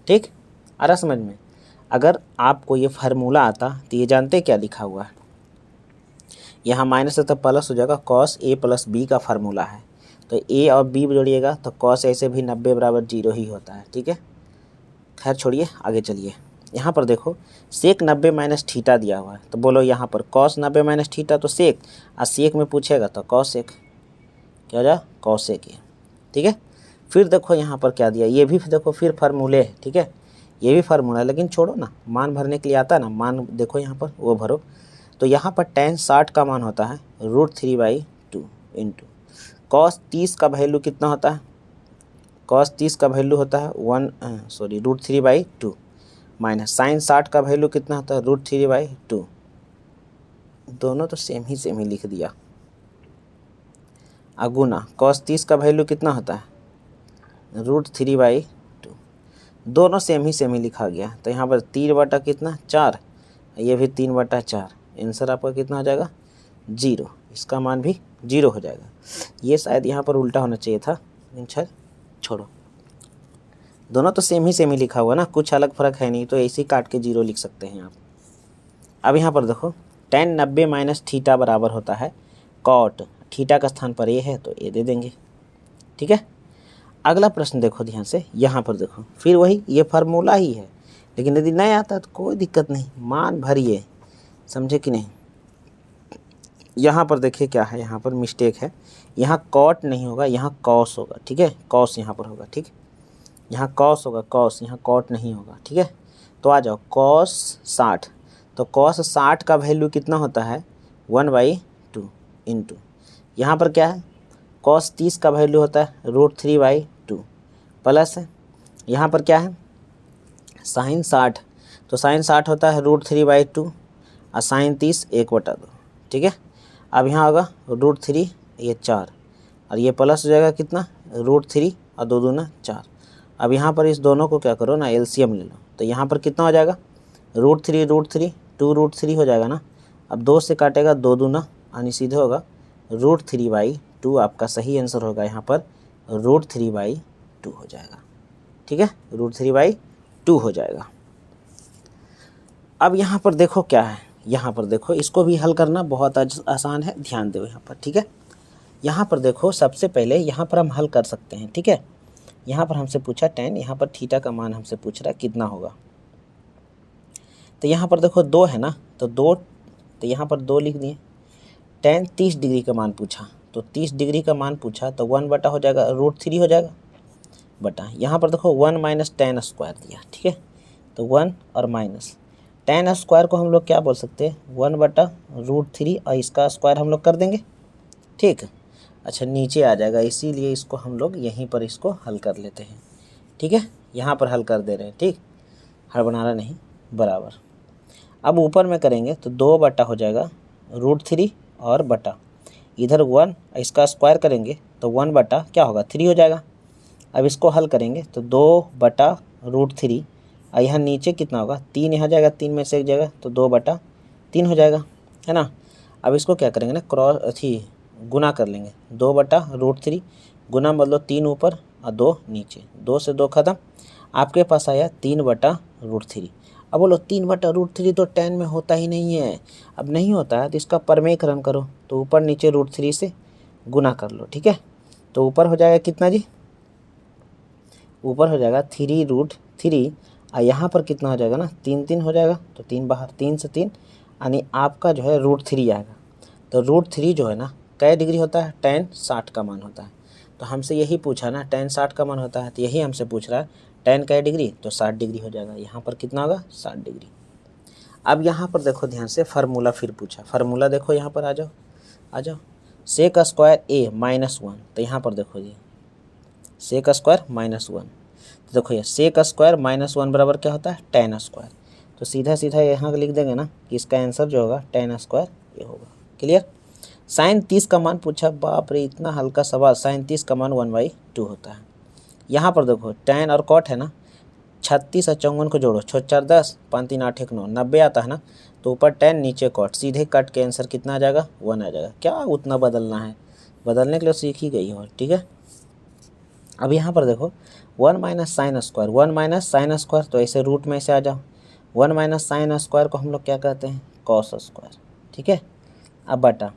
ठीक, आ रहा समझ में। अगर आपको ये फार्मूला आता तो ये जानते क्या लिखा हुआ है, यहाँ माइनस है तो प्लस हो जाएगा, कॉस ए प्लस बी का फार्मूला है, तो ए और बी जोड़िएगा तो कॉस ए से भी 90 बराबर 0 ही होता है। ठीक है, खैर छोड़िए आगे चलिए। यहाँ पर देखो सेक 90 माइनस थीटा दिया हुआ है, तो बोलो यहाँ पर कॉस 90 माइनस थीटा तो सेक, और सेक में पूछेगा तो कॉसेक, क्या हो जाए कॉसेक ये। ठीक है, फिर देखो यहाँ पर क्या दिया, ये भी देखो फिर फार्मूले है। ठीक है, ये भी फार्मूला है, लेकिन छोड़ो ना, मान भरने के लिए आता है ना, मान देखो यहाँ पर वो भरो। तो यहाँ पर tan 60 का मान होता है √3/2 इंटू कॉस 30 का वैल्यू कितना होता है, कॉस 30 का वैल्यू होता है √3/2 माइनस साइन 60 का वैल्यू कितना होता है √3/2, दोनों तो सेम ही लिख दिया, अगुना कॉस 30 का वैल्यू कितना होता है √3/2, दोनों सेम ही लिखा गया। तो यहाँ पर 3 कितना 4, ये भी 3/4, आंसर आपका कितना हो जाएगा 0, इसका मान भी 0 हो जाएगा। ये शायद यहाँ पर उल्टा होना चाहिए था, लेकिन छर छोड़ो, दोनों तो सेम ही लिखा हुआ ना, कुछ अलग फ़र्क है नहीं, तो ऐसे ही काट के 0 लिख सकते हैं आप। अब यहाँ पर देखो tan 90 माइनस थीटा बराबर होता है कॉट, थीटा का स्थान पर ए है तो ए दे देंगे। ठीक है, अगला प्रश्न देखो ध्यान से, यहाँ पर देखो फिर वही ये फार्मूला ही है, लेकिन यदि नहीं आता तो कोई दिक्कत नहीं, मान भरिए, समझे कि नहीं। यहाँ पर देखिए क्या है, यहाँ पर मिस्टेक है, यहाँ कॉट नहीं होगा, यहाँ कॉस होगा। ठीक है, कॉस यहाँ पर होगा। ठीक, यहाँ कॉस होगा, कॉस, यहाँ कॉट नहीं होगा। ठीक है, तो आ जाओ कॉस 60, तो कॉस 60 का वैल्यू कितना होता है 1/2 इंटू, यहाँ पर क्या है कॉस 30 का वैल्यू होता है √3/2 प्लस है, यहाँ पर क्या है साइन 60, तो साइन 60 होता है √3/2 और साइन 30 1/2। ठीक है, अब यहाँ होगा √3 ये 4 और ये प्लस हो जाएगा कितना √3 और 2 दूना 4। अब यहाँ पर इस दोनों को क्या करो ना एलसीएम ले लो, तो यहाँ पर कितना हो जाएगा √3 2√3 हो जाएगा ना। अब 2 से काटेगा 2 दूना यानी सीधे होगा √3/2, आपका सही आंसर होगा यहाँ पर √3/2 हो जाएगा। ठीक है, √3/2 हो जाएगा। अब यहाँ पर देखो क्या है, यहाँ पर देखो इसको भी हल करना बहुत आसान है, ध्यान दो यहाँ पर। ठीक है, यहाँ पर देखो सबसे पहले यहाँ पर हम हल कर सकते हैं। ठीक है, यहाँ पर हमसे पूछा tan, यहाँ पर थीटा का मान हमसे पूछ रहा है कितना होगा, तो यहाँ पर देखो 2 है ना, तो 2, तो यहाँ पर 2 लिख दिए। tan 30 डिग्री का मान पूछा, तो 30 डिग्री का मान पूछा तो 1/, हो जाएगा √3 हो जाएगा बटा, यहाँ पर देखो 1 माइनस tan स्क्वायर दिया। ठीक है, तो 1 और माइनस tan स्क्वायर को हम लोग क्या बोल सकते हैं 1/√3 और इसका स्क्वायर हम लोग कर देंगे। ठीक, अच्छा नीचे आ जाएगा, इसीलिए इसको हम लोग यहीं पर इसको हल कर लेते हैं। ठीक है, यहाँ पर हल कर दे रहे हैं। ठीक, हड़बड़ाना नहीं, बराबर। अब ऊपर में करेंगे तो 2/, हो जाएगा √3 और बटा, इधर 1 इसका स्क्वायर करेंगे तो 1/, क्या होगा 3 हो जाएगा। अब इसको हल करेंगे तो 2/√3 और यहाँ नीचे कितना होगा 3, यहाँ जाएगा 3 में से एक जगह, तो 2/3 हो जाएगा, है ना। अब इसको क्या करेंगे ना क्रॉस गुना कर लेंगे, 2/√3 गुना मतलब 3 ऊपर और 2 नीचे, 2 से 2 खत्म, आपके पास आया 3/√3। अब बोलो 3/√3 तो tan में होता ही नहीं है। अब नहीं होता है तो इसका परमेकरण करो, तो ऊपर नीचे √3 से गुना कर लो, ठीक है। तो ऊपर हो जाएगा कितना जी, ऊपर हो जाएगा 3√3 और यहाँ पर कितना हो जाएगा ना 3 हो जाएगा, तो 3 बाहर, 3 से 3 यानी आपका जो है √3 आएगा। तो √3 जो है ना कै डिग्री होता है, tan 60 का मान होता है। तो हमसे यही पूछा ना tan 60 का मान होता है, तो यही हमसे पूछ रहा है tan कै डिग्री, तो 60 डिग्री हो जाएगा। यहाँ पर कितना होगा 60 डिग्री। अब यहाँ पर देखो ध्यान से, फार्मूला फिर पूछा, फार्मूला देखो यहाँ पर आ जाओ आ जाओ, सेक स्क्वायर a -1, तो यहाँ पर देखो जी सेक स्क्वायर -1, तो देखो ये सेक स्क्वायर -1 बराबर क्या होता है tan स्क्वायर। तो सीधा सीधा यहाँ लिख देंगे ना कि इसका आंसर जो होगा tan स्क्वायर ये होगा। क्लियर। sin 30 का मान पूछा, बाप रे इतना हल्का सवाल। sin 30 का मान 1/2 होता है। यहाँ पर देखो tan और cot है ना, 36 और 54 को जोड़ो, 6 4 10, 5 3 8 1 9, 90 आता है ना, तो ऊपर tan नीचे cot, सीधे कट के आंसर कितना आ जाएगा 1 आ जाएगा। क्या उतना बदलना है, बदलने के लिए सीख ही गई हो, ठीक है। अब यहाँ पर देखो 1 - sin स्क्वायर, 1 - sin स्क्वायर, तो ऐसे रूट में से आ जाओ। 1 - sin स्क्वायर को हम लोग क्या कहते हैं cos स्क्वायर, ठीक है। अब बटा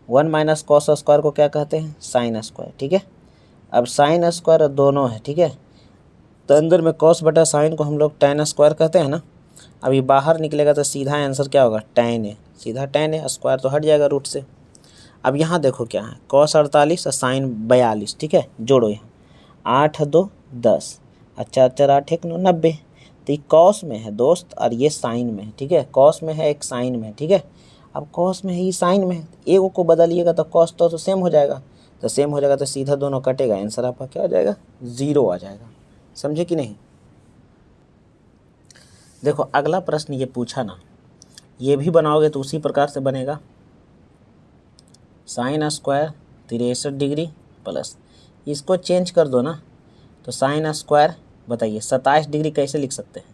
1 - cos स्क्वायर को क्या कहते हैं sin स्क्वायर, ठीक है। अब sin स्क्वायर दोनों है, ठीक है, तो अंदर में cos बटा sin को हम लोग tan स्क्वायर कहते हैं ना। अब ये बाहर निकलेगा तो सीधा आंसर क्या होगा tan है, सीधा tan है, स्क्वायर तो हट जाएगा रूट से। अब यहाँ देखो क्या है cos 48 और sin 42, ठीक है, जोड़ो यहाँ 8 2 10 और 4 4 8 1 9, 90। तो ये cos में है दोस्त और ये sin में है, ठीक है, cos में है एक sin में है, ठीक है। अब cos में है ये sin में है, एगो को बदलिएगा तो cos तो सेम हो जाएगा, तो सेम हो जाएगा तो सीधा दोनों कटेगा, आंसर आपका क्या हो जाएगा 0 आ जाएगा। समझे कि नहीं। देखो अगला प्रश्न ये पूछा ना, ये भी बनाओगे तो उसी प्रकार से बनेगा। sin स्क्वायर 63 डिग्री प्लस, इसको चेंज कर दो ना, तो sin स्क्वायर बताइए 27 डिग्री कैसे लिख सकते हैं।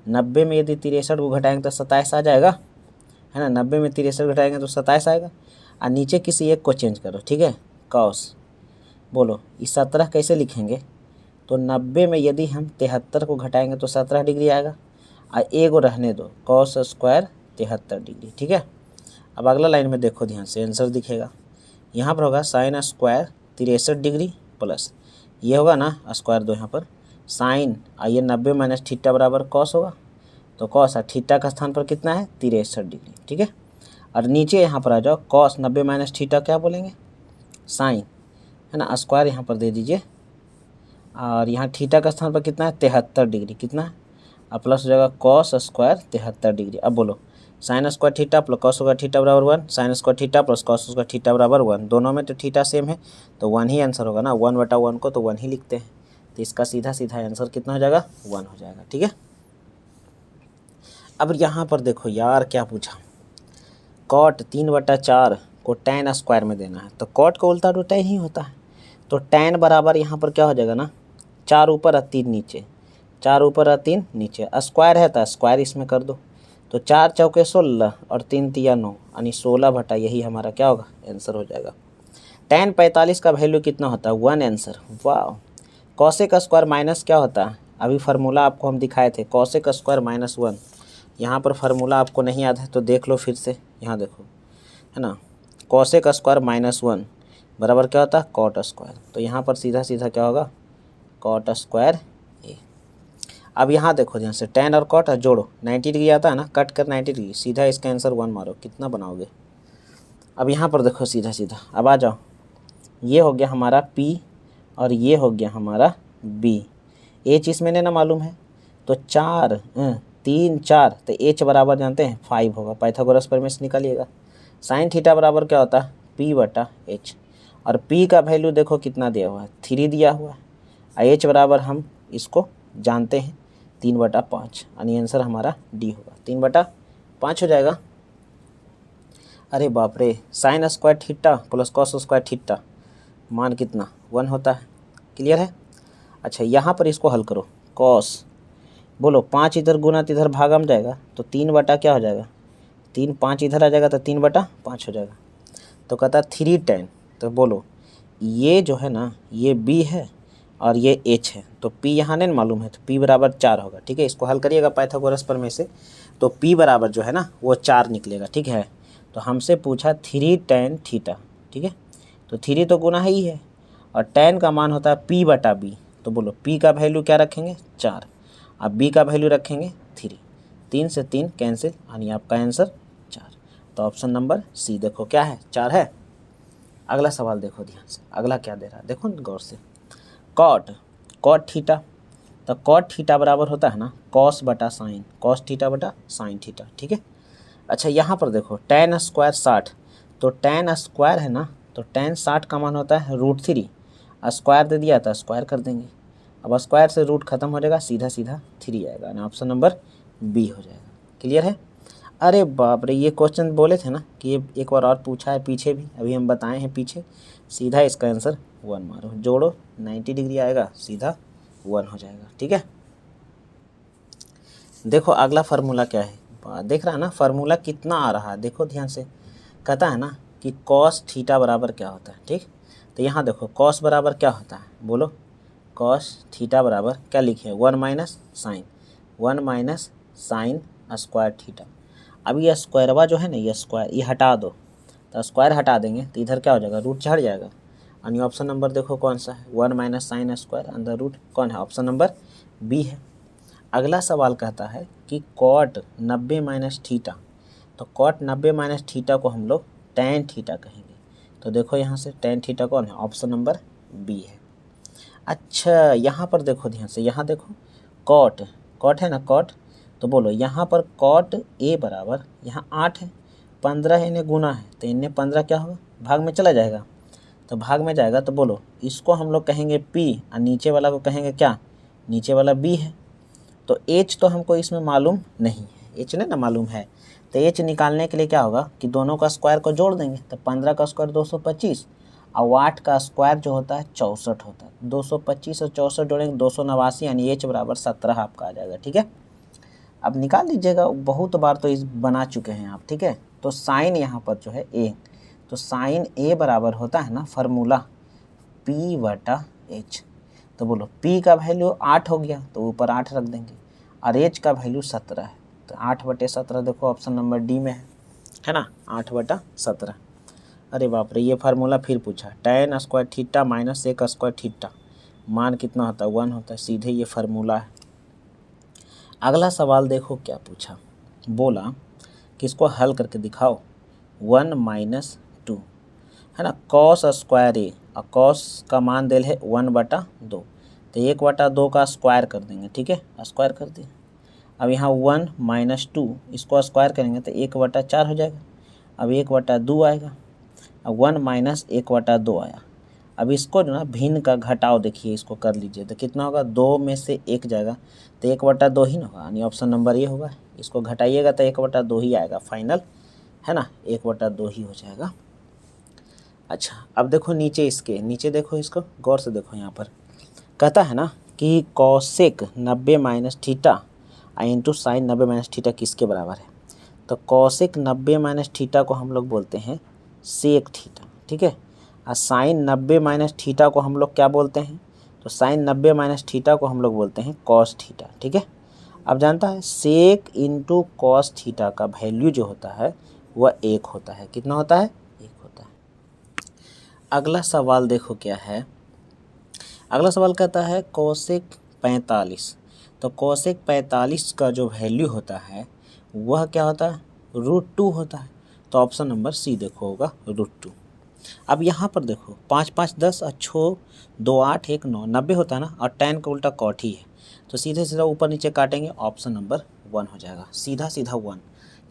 90 में यदि 63 को घटाएंगे तो 27 आ जाएगा, है ना। 90 में 63 घटाएंगे तो 27 आएगा। और नीचे किसी एक को चेंज करो, ठीक है, cos। बोलो ये 17 कैसे लिखेंगे, तो 90 में यदि हम 73 को घटाएंगे तो 17 डिग्री आएगा। और एगो रहने दो cos स्क्वायर 73 डिग्री, ठीक है। अब अगला लाइन में देखो ध्यान से, आंसर दिखेगा यहाँ पर होगा sin स्क्वायर 63 डिग्री प्लस ये होगा ना स्क्वायर दो यहाँ पर साइन, आइए 90 माइनस थीटा बराबर cos होगा, तो cos और थीटा का स्थान पर कितना है 63 डिग्री, ठीक है। और नीचे यहाँ पर आ जाओ cos 90 माइनस थीटा क्या बोलेंगे साइन, है ना, स्क्वायर यहाँ पर दे दीजिए और यहाँ थीटा का स्थान पर कितना है 73 डिग्री, कितना है, और प्लस हो जाएगा cos स्क्वायर 73 डिग्री। अब बोलो sign square theta plus cos square theta बराबर 1, sign square theta plus cos square theta बराबर 1, दोनों में तो थीटा सेम है तो 1 ही आंसर होगा ना, 1/1 को तो 1 ही लिखते हैं, तो इसका सीधा सीधा आंसर कितना हो जाएगा 1 हो जाएगा, ठीक है। अब यहाँ पर देखो यार क्या पूछा, cot 3/4 को tan स्क्वायर में देना है, तो cot का उल्टा तो tan ही होता है, तो tan बराबर यहाँ पर क्या हो जाएगा ना 4 ऊपर और 3 नीचे, 4 ऊपर और 3 नीचे, स्क्वायर है तो स्क्वायर इसमें कर दो, तो 4 चौके 16 और 3 तिया 9 यानी 16 बटा यही हमारा क्या होगा आंसर हो जाएगा। tan 45 का वैल्यू कितना होता है 1 आंसर। वाह। cosec स्क्वायर माइनस क्या होता है, अभी फार्मूला आपको हम दिखाए थे cosec स्क्वायर -1, यहाँ पर फार्मूला आपको नहीं याद है तो देख लो फिर से, यहाँ देखो है ना, cosec स्क्वायर -1 बराबर क्या होता है cot स्क्वायर, तो यहाँ पर सीधा सीधा क्या होगा cot स्क्वायर ए। अब यहाँ देखो ध्यान से tan और cot जोड़ो 90 डिग्री आता है ना, कट कर 90 डिग्री, सीधा इसका आंसर 1 मारो, कितना बनाओगे। अब यहाँ पर देखो सीधा सीधा, अब आ जाओ, ये हो गया हमारा P और ये हो गया हमारा B, H इसमें ना मालूम है, तो 4 3 4, तो H बराबर जानते हैं 5 होगा, पाइथागोरस प्रमेय से निकालिएगा। साइन थीटा बराबर क्या होता है P/H, और P का वैल्यू देखो कितना दिया हुआ है 3 दिया हुआ है, और H बराबर हम इसको जानते हैं 3/5, यानी आंसर हमारा D होगा 3/5 हो जाएगा। अरे बाप रे, sign square theta plus cos square theta मान कितना 1 होता है, क्लियर है। अच्छा यहाँ पर इसको हल करो, cos बोलो 5 इधर गुना तो इधर भागा में जाएगा, तो 3 बटा क्या हो जाएगा 3, 5 इधर आ जाएगा तो 3/5 हो जाएगा, तो कहता है 3 tan, तो बोलो ये जो है ना ये B है और ये h है, तो p यहाँ नहीं मालूम है, तो p बराबर 4 होगा। ठीक है, इसको हल करिएगा पाइथागोरस प्रमेय से, तो p बराबर जो है ना वो 4 निकलेगा। ठीक है, तो हमसे पूछा 3 tan थीटा। ठीक है, तो 3 तो गुना ही है और tan का मान होता है p/b, तो बोलो p का वैल्यू क्या रखेंगे 4, अब b का वैल्यू रखेंगे 3, 3 से 3 कैंसिल, यानी आपका आंसर 4। तो ऑप्शन नंबर सी देखो क्या है, 4 है। अगला सवाल देखो ध्यान से, अगला क्या दे रहा है देखो गौर से, कॉट थीटा, तो कॉट थीटा बराबर होता है ना कॉस बटा साइन, कॉस थीटा बटा साइन थीटा। ठीक है, अच्छा यहाँ पर देखो tan स्क्वायर 60, तो tan स्क्वायर है ना, तो tan 60 का मान होता है √3, स्क्वायर दे दिया था स्क्वायर कर देंगे, अब स्क्वायर से रूट खत्म हो जाएगा, सीधा सीधा 3 आएगा, ना ऑप्शन नंबर बी हो जाएगा। क्लियर है? अरे बाप रे, ये क्वेश्चन बोले थे ना कि ये एक बार और पूछा है पीछे भी, अभी हम बताए हैं पीछे, सीधा इसका आंसर 1 मारो, जोड़ो 90 डिग्री आएगा, सीधा 1 हो जाएगा। ठीक है, देखो अगला फार्मूला क्या है, देख रहा है ना फार्मूला कितना आ रहा है, देखो ध्यान से, कहता है ना कि कॉस थीटा बराबर क्या होता है। ठीक, तो यहाँ देखो कॉस बराबर क्या होता है, बोलो कॉस थीटा बराबर क्या लिखे, 1 minus sine, 1 minus sine square theta. अब ये स्क्वायरवा जो है ना, ये स्क्वायर ये हटा दो, तो स्क्वायर हटा देंगे तो इधर क्या हो जाएगा, रूट चढ़ जाएगा, यानी ऑप्शन नंबर देखो कौन सा है, 1 माइनस साइन स्क्वायर अंदर रूट कौन है, ऑप्शन नंबर बी है। अगला सवाल कहता है कि कॉट 90 माइनस थीटा, तो कॉट 90 माइनस थीटा को हम लोग टैन थीटा कहेंगे, तो देखो यहाँ से टैन थीटा कौन है, ऑप्शन नंबर बी है। अच्छा यहाँ पर देखो ध्यान से, यहाँ देखो कॉट है ना कॉट, तो बोलो यहाँ पर कॉट ए बराबर, यहाँ 8 है, 15 इन्हें गुना है, तो इन्हें 15 क्या होगा, भाग में चला जाएगा, तो भाग में जाएगा, तो बोलो इसको हम लोग कहेंगे p और नीचे वाला को कहेंगे क्या, नीचे वाला b है। तो h तो हमको इसमें मालूम नहीं है, h नहीं ना मालूम है, तो h निकालने के लिए क्या होगा कि दोनों का स्क्वायर को जोड़ देंगे, तो 15 का स्क्वायर 225 और 8 का स्क्वायर जो होता है 64 होता है, 225 और 64 जोड़ेंगे 289, यानी h बराबर 17 आपका आ जाएगा। ठीक है, अब निकाल लीजिएगा, बहुत बार तो इस बना चुके हैं आप। ठीक है, तो साइन यहाँ पर जो है a, तो साइन a बराबर होता है ना फार्मूला p/h, तो बोलो p का वैल्यू 8 हो गया, तो ऊपर 8 रख देंगे, और h का वैल्यू 17 है, तो 8/17 देखो ऑप्शन नंबर डी में है ना, 8/17। अरे बाप रे, ये फार्मूला फिर पूछा, tan square theta minus sec square theta, मान कितना होता है 1 होता है, सीधे ये फार्मूला है। अगला सवाल देखो क्या पूछा, बोला कि इसको हल करके दिखाओ, 1 माइनस 2 है ना, कॉस स्क्वायर ए, और कॉस का मान दिल है 1/2, तो 1/2 का स्क्वायर कर देंगे। ठीक है, स्क्वायर कर दिए, अब यहाँ 1 माइनस 2 इसको स्क्वायर करेंगे तो 1/4 हो जाएगा, अब 1/2 आएगा, अब 1 माइनस 1/2 आया, अब इसको जो ना भिन्न का घटाव देखिए, इसको कर लीजिए तो कितना होगा, 2 में से 1 जाएगा तो 1/2 ही ना होगा, यानी ऑप्शन नंबर ये होगा, इसको घटाइएगा तो 1/2 ही आएगा फाइनल, है ना, 1/2 ही हो जाएगा। अच्छा अब देखो नीचे, इसके नीचे देखो, इसको गौर से देखो, यहाँ पर कहता है ना कि cosec 90 minus theta into sine 90 minus theta किसके बराबर है, तो कॉसेक 90 माइनस थीटा को हम लोग बोलते हैं सेक थीटा। ठीक है, और साइन 90 माइनस थीटा को हम लोग क्या बोलते हैं, तो साइन 90 माइनस थीटा को हम लोग बोलते हैं कॉस थीटा। ठीक है, अब जानता है सेक इंटू कॉस थीटा का वैल्यू जो होता है वह 1 होता है, कितना होता है, 1 होता है। अगला सवाल देखो क्या है, अगला सवाल कहता है कोसेक 45, तो कोसेक 45 का जो वैल्यू होता है वह क्या होता है, √2 होता है, तो ऑप्शन नंबर सी देखो होगा √2। अब यहाँ पर देखो 5 5 10 और 6 2 8 1 9 90 होता है ना, और tan का उल्टा कॉट ही है, तो सीधे सीधा ऊपर नीचे काटेंगे, ऑप्शन नंबर 1 हो जाएगा, सीधा सीधा 1।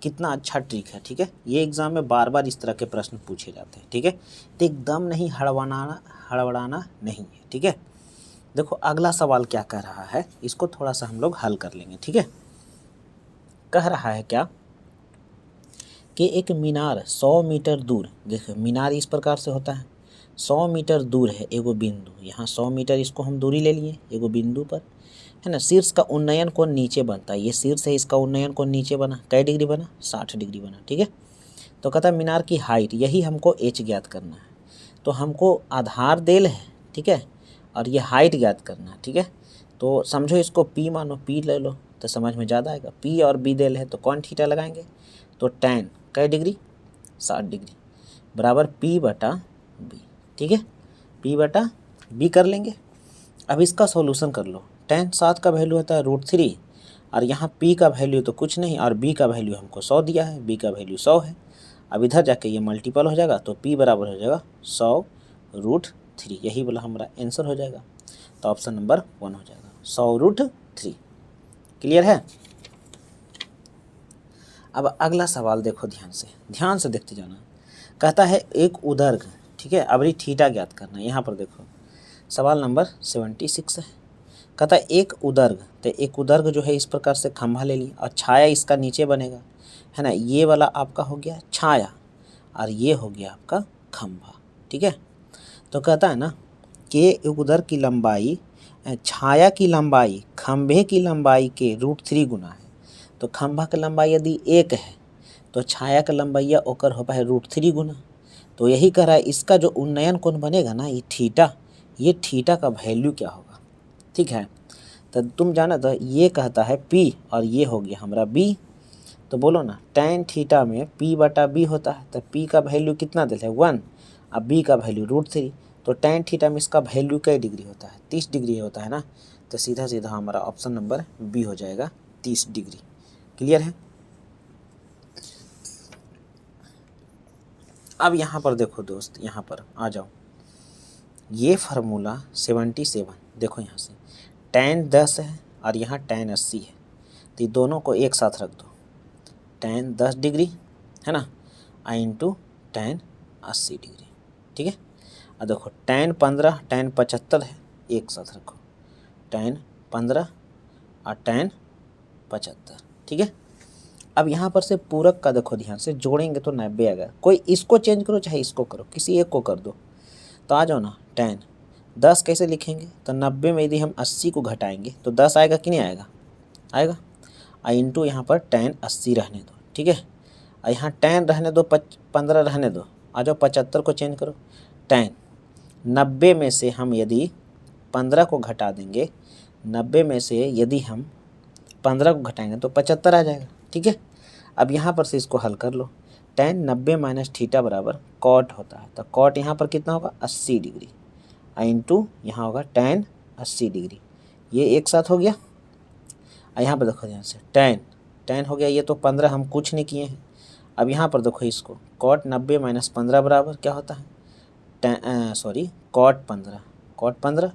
कितना अच्छा ट्रिक है। ठीक है, ये एग्जाम में बार बार इस तरह के प्रश्न पूछे जाते हैं। ठीक है, तो एकदम नहीं हड़बड़ाना नहीं है। ठीक है, देखो अगला सवाल क्या कह रहा है, इसको थोड़ा सा हम लोग हल कर लेंगे। ठीक है, कह रहा है क्या कि एक मीनार 100 मीटर दूर, देखो मीनार इस प्रकार से होता है, 100 मीटर दूर है एगो बिंदु, यहाँ 100 मीटर इसको हम दूरी ले लिए एगो बिंदु पर, है ना, शीर्ष का उन्नयन कोण नीचे बनता है, ये शीर्ष है, इसका उन्नयन कोण नीचे बना, कई डिग्री बना, 60 डिग्री बना। ठीक है, तो कहता है मीनार की हाइट, यही हमको h ज्ञात करना है, तो हमको आधार देल है। ठीक है, और ये हाइट ज्ञात करना है, ठीक है। तो समझो इसको पी मानो, पी ले लो तो समझ में ज़्यादा आएगा। पी और बी दे है तो कौन थीटा लगाएंगे, तो tan कै डिग्री 60 डिग्री बराबर पी बटा बी, ठीक है। पी बटा बी कर लेंगे। अब इसका सॉल्यूशन कर लो। tan 7 का वैल्यू होता है √3 और यहाँ p का वैल्यू तो कुछ नहीं और b का वैल्यू हमको 100 दिया है, b का वैल्यू 100 है। अब इधर जाके ये मल्टीपल हो जाएगा तो p बराबर हो जाएगा 100√3, यही वाला हमारा आंसर हो जाएगा। तो ऑप्शन नंबर 1 हो जाएगा 100√3। क्लियर है। अब अगला सवाल देखो ध्यान से देखते जाना। कहता है एक उदर्घ, ठीक है, अब थीटा ज्ञात करना है। यहाँ पर देखो सवाल नंबर 76 है। कहता है एक उदर्घ, तो एक उदर्घ जो है इस प्रकार से खंभा ले लिया और छाया इसका नीचे बनेगा, है ना। ये वाला आपका हो गया छाया और ये हो गया आपका खंभा, ठीक है। तो कहता है ना कि एक उदर्घ की लंबाई छाया की लंबाई खंभे की लंबाई के √3 गुना है। तो खंभा की लंबाई यदि 1 है तो छाया का लंबाई ओकर हो पाए √3 गुना। तो यही कह रहा है इसका जो उन्नयन कोण बनेगा ना ये थीटा का वैल्यू क्या होगा, ठीक है। तो तुम जाना तो ये कहता है p और ये हो गया हमारा b। तो बोलो ना tan थीटा में p बटा b होता है, तो p का वैल्यू कितना देते हैं 1 और b का वैल्यू √3। तो tan थीटा में इसका वैल्यू कै डिग्री होता है 30 डिग्री होता है ना। तो सीधा सीधा हमारा ऑप्शन नंबर b हो जाएगा 30 डिग्री। क्लियर है। अब यहाँ पर देखो दोस्त, यहाँ पर आ जाओ। ये फार्मूला 77 देखो, यहाँ से tan 10 है और यहाँ tan 80 है, तो ये दोनों को एक साथ रख दो। tan 10 डिग्री है ना इंटू tan 80 डिग्री, ठीक है। और देखो tan 15 tan 75 है, एक साथ रखो tan 15 और tan 75, ठीक है। अब यहाँ पर से पूरक का देखो ध्यान से जोड़ेंगे तो 90 आएगा। कोई इसको चेंज करो चाहे इसको करो, किसी एक को कर दो। तो आ जाओ ना tan 10 कैसे लिखेंगे, तो 90 में यदि हम 80 को घटाएंगे तो 10 आएगा कि नहीं आएगा, आएगा। इंटू यहाँ पर tan 80 रहने दो, ठीक है। और यहाँ tan रहने दो 15 रहने दो। आ जाओ 75 को चेंज करो। tan 90 में से हम यदि 15 को घटा देंगे, 90 में से यदि हम 15 को घटाएंगे तो 75 आ जाएगा, ठीक है। अब यहाँ पर से इसको हल कर लो। tan 90 माइनस थीटा बराबर कॉट होता है, तो कॉट यहाँ पर कितना होगा 80 डिग्री इंटू यहाँ होगा tan 80 डिग्री, ये एक साथ हो गया। यहाँ पर देखो ध्यान से tan हो गया, ये तो 15 हम कुछ नहीं किए हैं। अब यहाँ पर देखो इसको कॉट 90 माइनस 15 बराबर क्या होता है कॉट 15।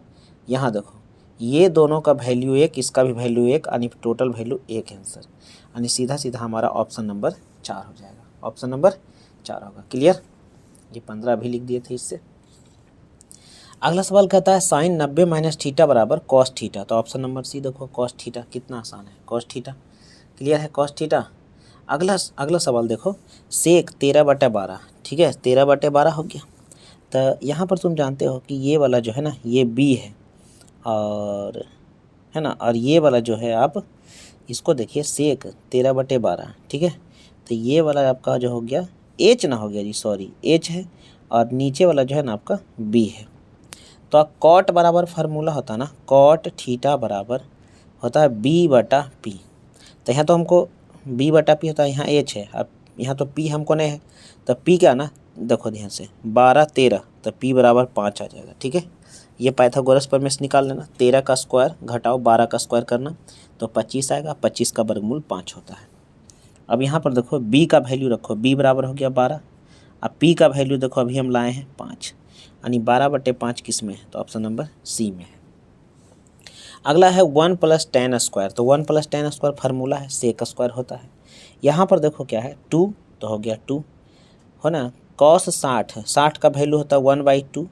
यहाँ देखो ये दोनों का वैल्यू 1, इसका भी वैल्यू 1, यानी टोटल वैल्यू 1 आंसर, यानी सीधा सीधा हमारा ऑप्शन नंबर 4 हो जाएगा। ऑप्शन नंबर 4 होगा। क्लियर। ये 15 भी लिख दिए थे इससे। अगला सवाल कहता है साइन 90 माइनस थीटा बराबर कॉस थीटा। तो ऑप्शन नंबर सी देखो कॉस थीटा, कितना आसान है कॉस थीटा। क्लियर है कॉस थीटा। अगला सवाल देखो सेक 13/12, ठीक है 13/12 हो गया। तो यहाँ पर तुम जानते हो कि ये वाला जो है ना ये बी है और है ना, और ये वाला जो है आप इसको देखिए सेक 13/12, ठीक है। तो ये वाला आपका जो हो गया एच ना हो गया जी, सॉरी एच है और नीचे वाला जो है ना आपका बी है। तो कॉट बराबर फार्मूला होता है ना कॉट थीटा बराबर होता है b/p। तो यहाँ तो हमको b/p होता है, यहाँ एच है, अब यहाँ तो p हमको नहीं है। तो p क्या ना देखो ध्यान से 12 13, तो p बराबर 5 आ जाएगा, ठीक है। ये पाइथागोरस प्रमेय निकाल लेना, 13 का स्क्वायर घटाओ 12 का स्क्वायर करना तो 25 आएगा, 25 का वर्गमूल 5 होता है। अब यहाँ पर देखो b का वैल्यू रखो, b बराबर हो गया 12, अब p का वैल्यू देखो अभी हम लाए हैं 5, यानी 12/5 किस में है, तो ऑप्शन नंबर सी में है। अगला है 1 + tan स्क्वायर। तो 1 + tan स्क्वायर फार्मूला है सेक स्क्वायर होता है। यहाँ पर देखो क्या है 2, तो हो गया 2 हो ना। cos 60 का वैल्यू होता है 1/2,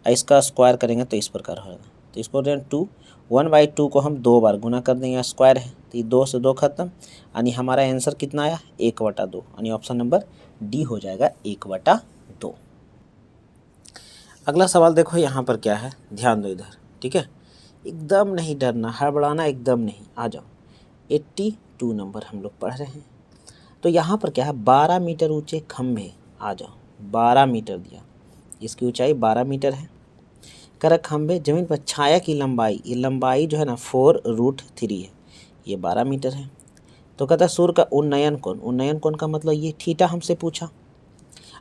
इसका स्क्वायर करेंगे तो इस प्रकार होगा। तो इसको 1/2 को हम 2 बार गुना कर देंगे, स्क्वायर है तो ये 2 से 2 खत्म, यानी हमारा आंसर कितना आया 1/2, यानी ऑप्शन नंबर डी हो जाएगा 1/2। अगला सवाल देखो यहाँ पर क्या है, ध्यान दो इधर, ठीक है। एकदम नहीं डरना, हड़बड़ाना एकदम नहीं। आ जाओ 82 नंबर हम लोग पढ़ रहे हैं। तो यहाँ पर क्या है 12 मीटर ऊंचे खंभे, आ जाओ 12 मीटर दिया, इसकी ऊंचाई 12 मीटर है। कर खंभे जमीन पर छाया की लंबाई, ये लंबाई जो है ना 4√3 है, ये 12 मीटर है। तो कहता है सूर्य का उन्नयन कोण, उन्नयन कोण का मतलब ये थीटा हमसे पूछा।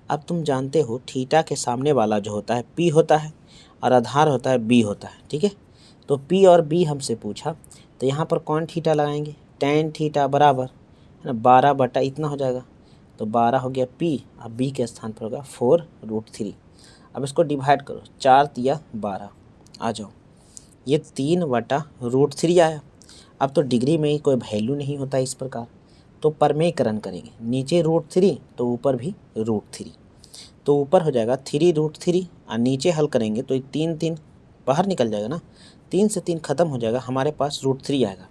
अब तुम जानते हो थीटा के सामने वाला जो होता है पी होता है और आधार होता है बी होता है, ठीक है। तो पी और बी हमसे पूछा, तो यहाँ पर कौन थीटा लगाएंगे, tan थीटा बराबर है ना 12 इतना हो जाएगा, तो 12 हो गया पी, अब बी के स्थान पर होगा 4√3। अब इसको डिवाइड करो, 4 या 12, आ जाओ, ये 3/√3 आया। अब तो डिग्री में ही कोई वैल्यू नहीं होता इस प्रकार, तो परमेयकरण करेंगे, नीचे √3 तो ऊपर भी √3, तो ऊपर हो जाएगा 3√3 और नीचे हल करेंगे तो 3 बाहर निकल जाएगा ना, 3 से 3 खत्म हो जाएगा, हमारे पास √3 आएगा।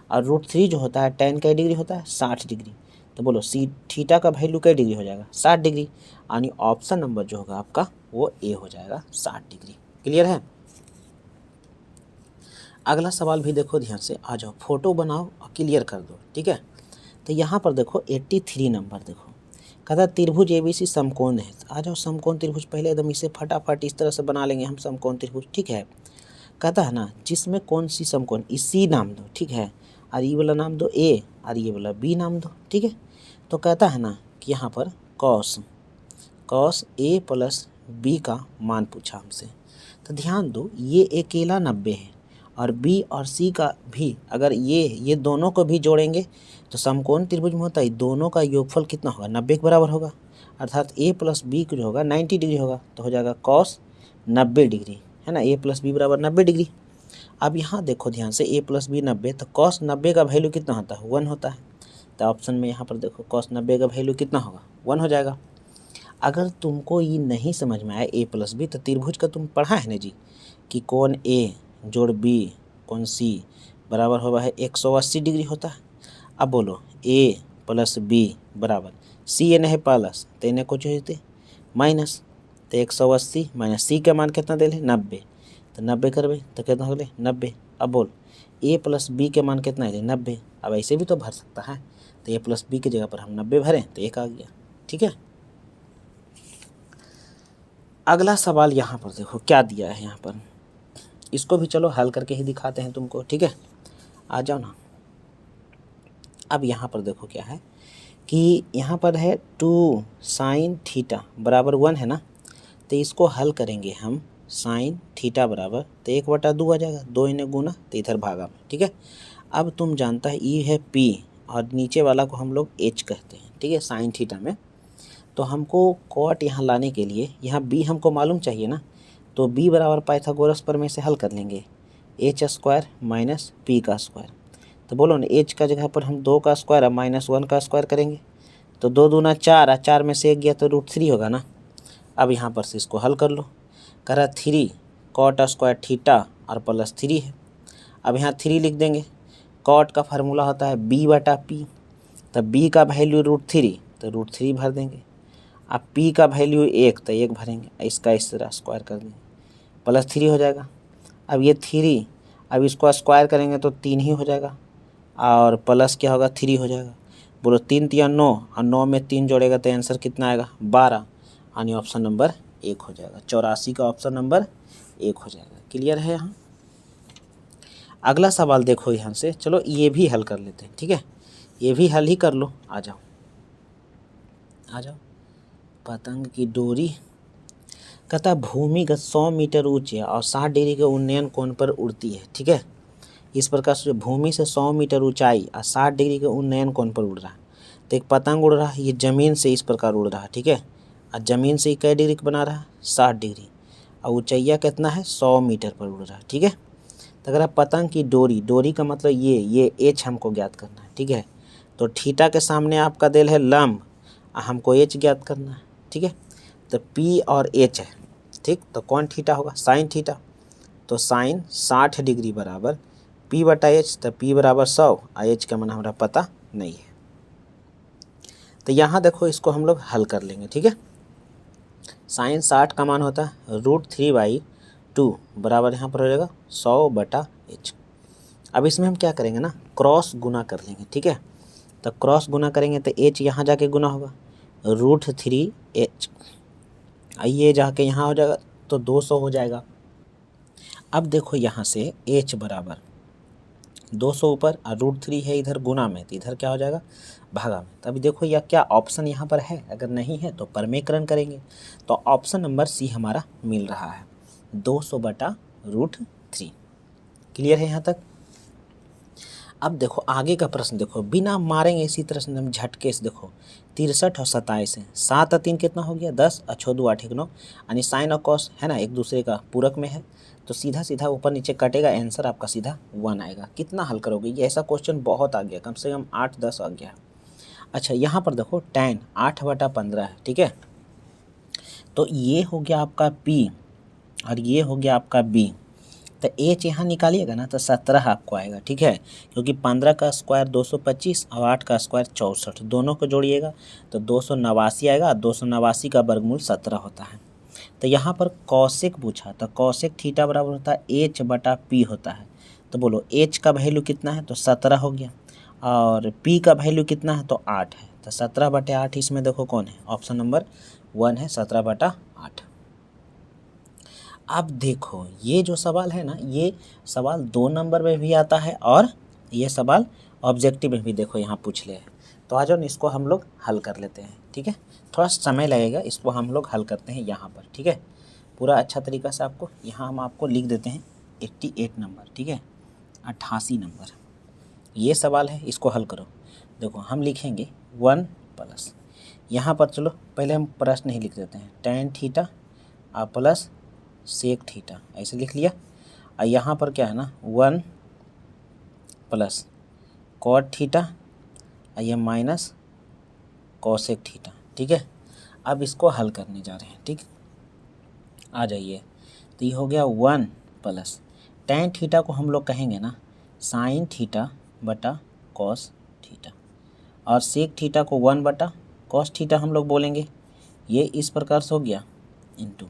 और √3 जो होता है tan का डिग्री होता है 60 डिग्री, तो बोलो सी थीटा का वैल्यू क्या डिग्री हो जाएगा 60 डिग्री, यानी ऑप्शन नंबर जो होगा आपका वो ए हो जाएगा 60 डिग्री। क्लियर है। अगला सवाल भी देखो ध्यान से, आ जाओ फोटो बनाओ और क्लियर कर दो, ठीक है। तो यहाँ पर देखो 83 नंबर देखो, कहता त्रिभुज ABC समकोण है। आ जाओ समकोण त्रिभुज, पहले एकदम इसे फटाफट इस तरह से बना लेंगे हम समकोण त्रिभुज, ठीक है। कहता है ना जिसमें कौन सी समकोण, इसी नाम दो, ठीक है, और ये वाला नाम दो A और ये वाला B नाम दो, ठीक है। तो कहता है ना कि यहाँ पर cos A + B का मान पूछा हमसे, तो ध्यान दो ये अकेला 90 है और B और C का भी, अगर ये दोनों को भी जोड़ेंगे तो समकोण त्रिभुज में होता है दोनों का योगफल कितना होगा 90 के बराबर होगा, अर्थात A + B जो होगा 90 डिग्री होगा, तो हो जाएगा cos 90 डिग्री, है ना, A + B बराबर 90 डिग्री। अब यहाँ देखो ध्यान से A + B 90, तो cos 90 का वैल्यू कितना होता है 1 होता है, तो ऑप्शन में यहाँ पर देखो cos 90 का वैल्यू कितना होगा 1 हो जाएगा। अगर तुमको ये नहीं समझ में आया A + B, तो त्रिभुज का तुम पढ़ा है ना जी कि कोण A जोड़ B कोण C बराबर होगा है 180 डिग्री होता है। अब बोलो A + B बराबर C एन है प्लस, तो इन्हें कुछ होते माइनस, तो 180 माइनस C का मान कितना दे 90, तो 90 करबे तो कितना हो 90। अब बोल A + B के मान कितना है 90, अब ऐसे भी तो भर सकता है, तो A + B की जगह पर हम 90 भरें तो 1 आ गया, ठीक है। अगला सवाल यहाँ पर देखो क्या दिया है, यहाँ पर इसको भी चलो हल करके ही दिखाते हैं तुमको, ठीक है, आ जाओ ना। अब यहाँ पर देखो क्या है कि यहाँ पर है 2 sin थीटा बराबर 1 है ना, तो इसको हल करेंगे हम sin थीटा बराबर, तो 1/2 आ जाएगा, 2 इन्हें गुना तो इधर भागा में, ठीक है। अब तुम जानता है E है P और नीचे वाला को हम लोग H कहते हैं, ठीक है, sin थीटा में। तो हमको कॉट यहाँ लाने के लिए यहाँ B हमको मालूम चाहिए ना, तो B बराबर पाइथागोरस प्रमेय से हल कर लेंगे, H² - P²। तो बोलो ना H का जगह पर हम 2 का स्क्वायर और -1 का स्क्वायर करेंगे, तो 2 दूना 4 और 4 में से 1 गया तो √3 होगा ना। अब यहाँ पर से इसको हल कर लो, करा 3 cot² थीटा और +3 है। अब यहाँ 3 लिख देंगे, कॉट का फार्मूला होता है B/P, तब B का वैल्यू √3 तो √3 भर देंगे, अब P का वैल्यू 1 तो 1 भरेंगे, इसका इस तरह स्क्वायर कर देंगे, +3 हो जाएगा। अब ये 3, अब इसको स्क्वायर करेंगे तो 3 ही हो जाएगा और प्लस क्या होगा 3 हो जाएगा। बोलो 3 × 9 और 9 में 3 जोड़ेगा तो आंसर कितना आएगा 12, यानी ऑप्शन नंबर 1 हो जाएगा, 84 का ऑप्शन नंबर 1 हो जाएगा। क्लियर है यहाँ। अगला सवाल देखो यहाँ से, चलो ये भी हल कर लेते हैं, ठीक है, ये भी हल ही कर लो, आ जाओ आ जाओ। पतंग की डोरी, कहता भूमिगत 100 मीटर ऊंचे और 60 डिग्री के उन्नयन कोण पर उड़ती है, ठीक है। इस प्रकार से भूमि से 100 मीटर ऊंचाई और 60 डिग्री के उन्नयन कोण पर उड़ रहा है, तो एक पतंग उड़ रहा है, ये ज़मीन से इस प्रकार उड़ रहा है, ठीक है, और ज़मीन से कै डिग्री बना रहा है 60 डिग्री, और ऊंचाइया कितना है 100 मीटर पर उड़ रहा है, ठीक है। तो अगर आप पतंग की डोरी, डोरी का मतलब ये H हमको ज्ञात करना है, ठीक है, तो थीटा के सामने आपका दिल है लंब, हमको H ज्ञात करना है, ठीक है। तो P और H है, ठीक, तो कौन थीटा होगा sin थीटा, तो sin 60 डिग्री बराबर P/H, तो P बराबर 100 और H का मान हमारा पता नहीं है। तो यहाँ देखो इसको हम लोग हल कर लेंगे, ठीक है। sin 60 का मान होता है √3/2 बराबर यहाँ पर हो जाएगा 100/H। अब इसमें हम क्या करेंगे ना, क्रॉस गुना कर लेंगे, ठीक है। तो क्रॉस गुना करेंगे तो H यहाँ जाके गुना होगा √3H, ये जाके यहाँ हो जाएगा तो 200 हो जाएगा, अब देखो यहाँ से h बराबर 200 ऊपर और √3 है इधर गुना में, तो इधर क्या हो जाएगा भागा में। तो अभी देखो यह क्या ऑप्शन यहाँ पर है, अगर नहीं है तो परमेकरण करेंगे। तो ऑप्शन नंबर सी हमारा मिल रहा है 200/√3। क्लियर है यहाँ तक। अब देखो आगे का प्रश्न देखो, बिना मारेंगे इसी तरह से हम झटके से देखो 63 और 27 है, 7 और 3 कितना हो गया 10 और 6 2 8 1 9, यानी साइन और कॉस है ना एक दूसरे का पूरक में है, तो सीधा सीधा ऊपर नीचे कटेगा, आंसर आपका सीधा 1 आएगा। कितना हल करोगे, ये ऐसा क्वेश्चन बहुत आ गया, कम से कम 8-10 आ गया। अच्छा यहाँ पर देखो tan 8/15 है, ठीक है। तो ये हो गया आपका P और ये हो गया आपका B। तो h यहाँ निकालिएगा ना तो 17 आपको आएगा, ठीक है, क्योंकि 15 का स्क्वायर 225 और 8 का स्क्वायर 64, दोनों को जोड़िएगा तो 289 आएगा। 289 का वर्गमूल 17 होता है। तो यहाँ पर कौशिक पूछा, तो कौशिक थीटा बराबर होता है h/p होता है। तो बोलो h का वैल्यू कितना है, तो 17 हो गया, और p का वैल्यू कितना है, तो 8 है। तो 17/8 इसमें देखो कौन है, ऑप्शन नंबर 1 है 17/8। अब देखो ये जो सवाल है ना, ये सवाल 2 नंबर में भी आता है और ये सवाल ऑब्जेक्टिव में भी देखो यहाँ पूछ ले। तो आ जाओ ना, इसको हम लोग हल कर लेते हैं, ठीक है। थोड़ा समय लगेगा, इसको हम लोग हल करते हैं यहाँ पर, ठीक है, पूरा अच्छा तरीका से आपको। यहाँ हम आपको लिख देते हैं 88 नंबर, ठीक है, 88 नंबर ये सवाल है, इसको हल करो। देखो हम लिखेंगे 1 प्लस, यहाँ पर चलो पहले हम प्रश्न ही लिख देते हैं, tan थीटा और प्लस सेक थीटा, ऐसे लिख लिया। और यहाँ पर क्या है ना 1 प्लस कॉट थीटा और ये माइनस कॉसेक थीटा, ठीक है। अब इसको हल करने जा रहे हैं, ठीक, आ जाइए। तो ये हो गया 1 प्लस tan थीटा को हम लोग कहेंगे ना साइन थीटा बटा कॉस थीटा, और सेक थीटा को 1/cos थीटा हम लोग बोलेंगे। ये इस प्रकार से हो गया इंटू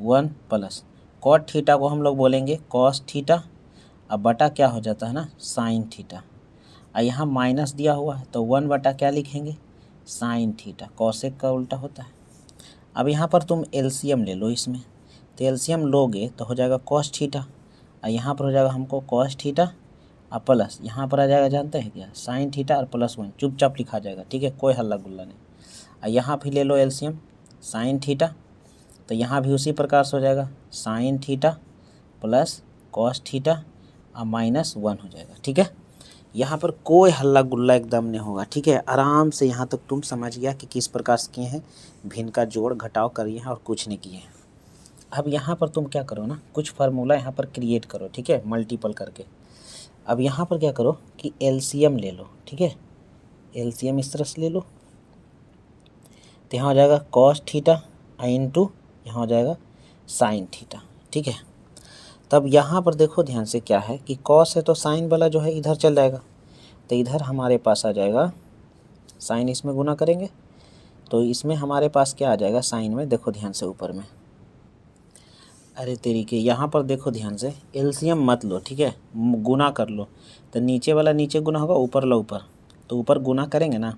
1 प्लस कॉट थीटा को हम लोग बोलेंगे कॉस थीटा, अब बटा क्या हो जाता है ना साइन थीटा, और यहाँ माइनस दिया हुआ है तो 1 क्या लिखेंगे साइन थीटा, कॉसेक का उल्टा होता है। अब यहाँ पर तुम एलसीएम ले लो इसमें, तो एलसीएम लोगे तो हो जाएगा कॉस थीटा, और यहाँ पर हो जाएगा हमको कॉस थीटा और प्लस यहाँ पर आ जाएगा, जानते हैं क्या, साइन थीटा और +1, चुपचाप लिखा जाएगा, ठीक है, कोई हल्ला गुल्ला नहीं। और यहाँ भी ले लो एलसीएम साइन थीटा, तो यहाँ भी उसी प्रकार से हो जाएगा sine theta plus cos theta और -1 हो जाएगा, ठीक है। यहाँ पर कोई हल्ला गुल्ला एकदम नहीं होगा, ठीक है, आराम से यहाँ तक तुम समझ गया कि किस प्रकार से किए हैं, भिन्न का जोड़ घटाव करिए हैं और कुछ नहीं किए हैं। अब यहाँ पर तुम क्या करो ना, कुछ फार्मूला यहाँ पर क्रिएट करो, ठीक है, मल्टीपल करके। अब यहाँ पर क्या करो कि एलसीएम ले लो, ठीक है, एलसीएम इस तरह से ले लो, तो यहाँ हो जाएगा कॉस थीटा इंटू यहाँ हो जाएगा साइन थीटा, ठीक है। तब यहाँ पर देखो ध्यान से क्या है कि कॉस है तो साइन वाला जो है इधर चल जाएगा, तो इधर हमारे पास आ जाएगा साइन, इसमें गुना करेंगे तो इसमें हमारे पास क्या आ जाएगा साइन में, देखो ध्यान से ऊपर में, अरे तेरी के यहाँ पर देखो ध्यान से, एलसीएम मत लो, ठीक है, गुना कर लो, तो नीचे वाला नीचे गुना होगा, ऊपर ला ऊपर, तो ऊपर गुना करेंगे ना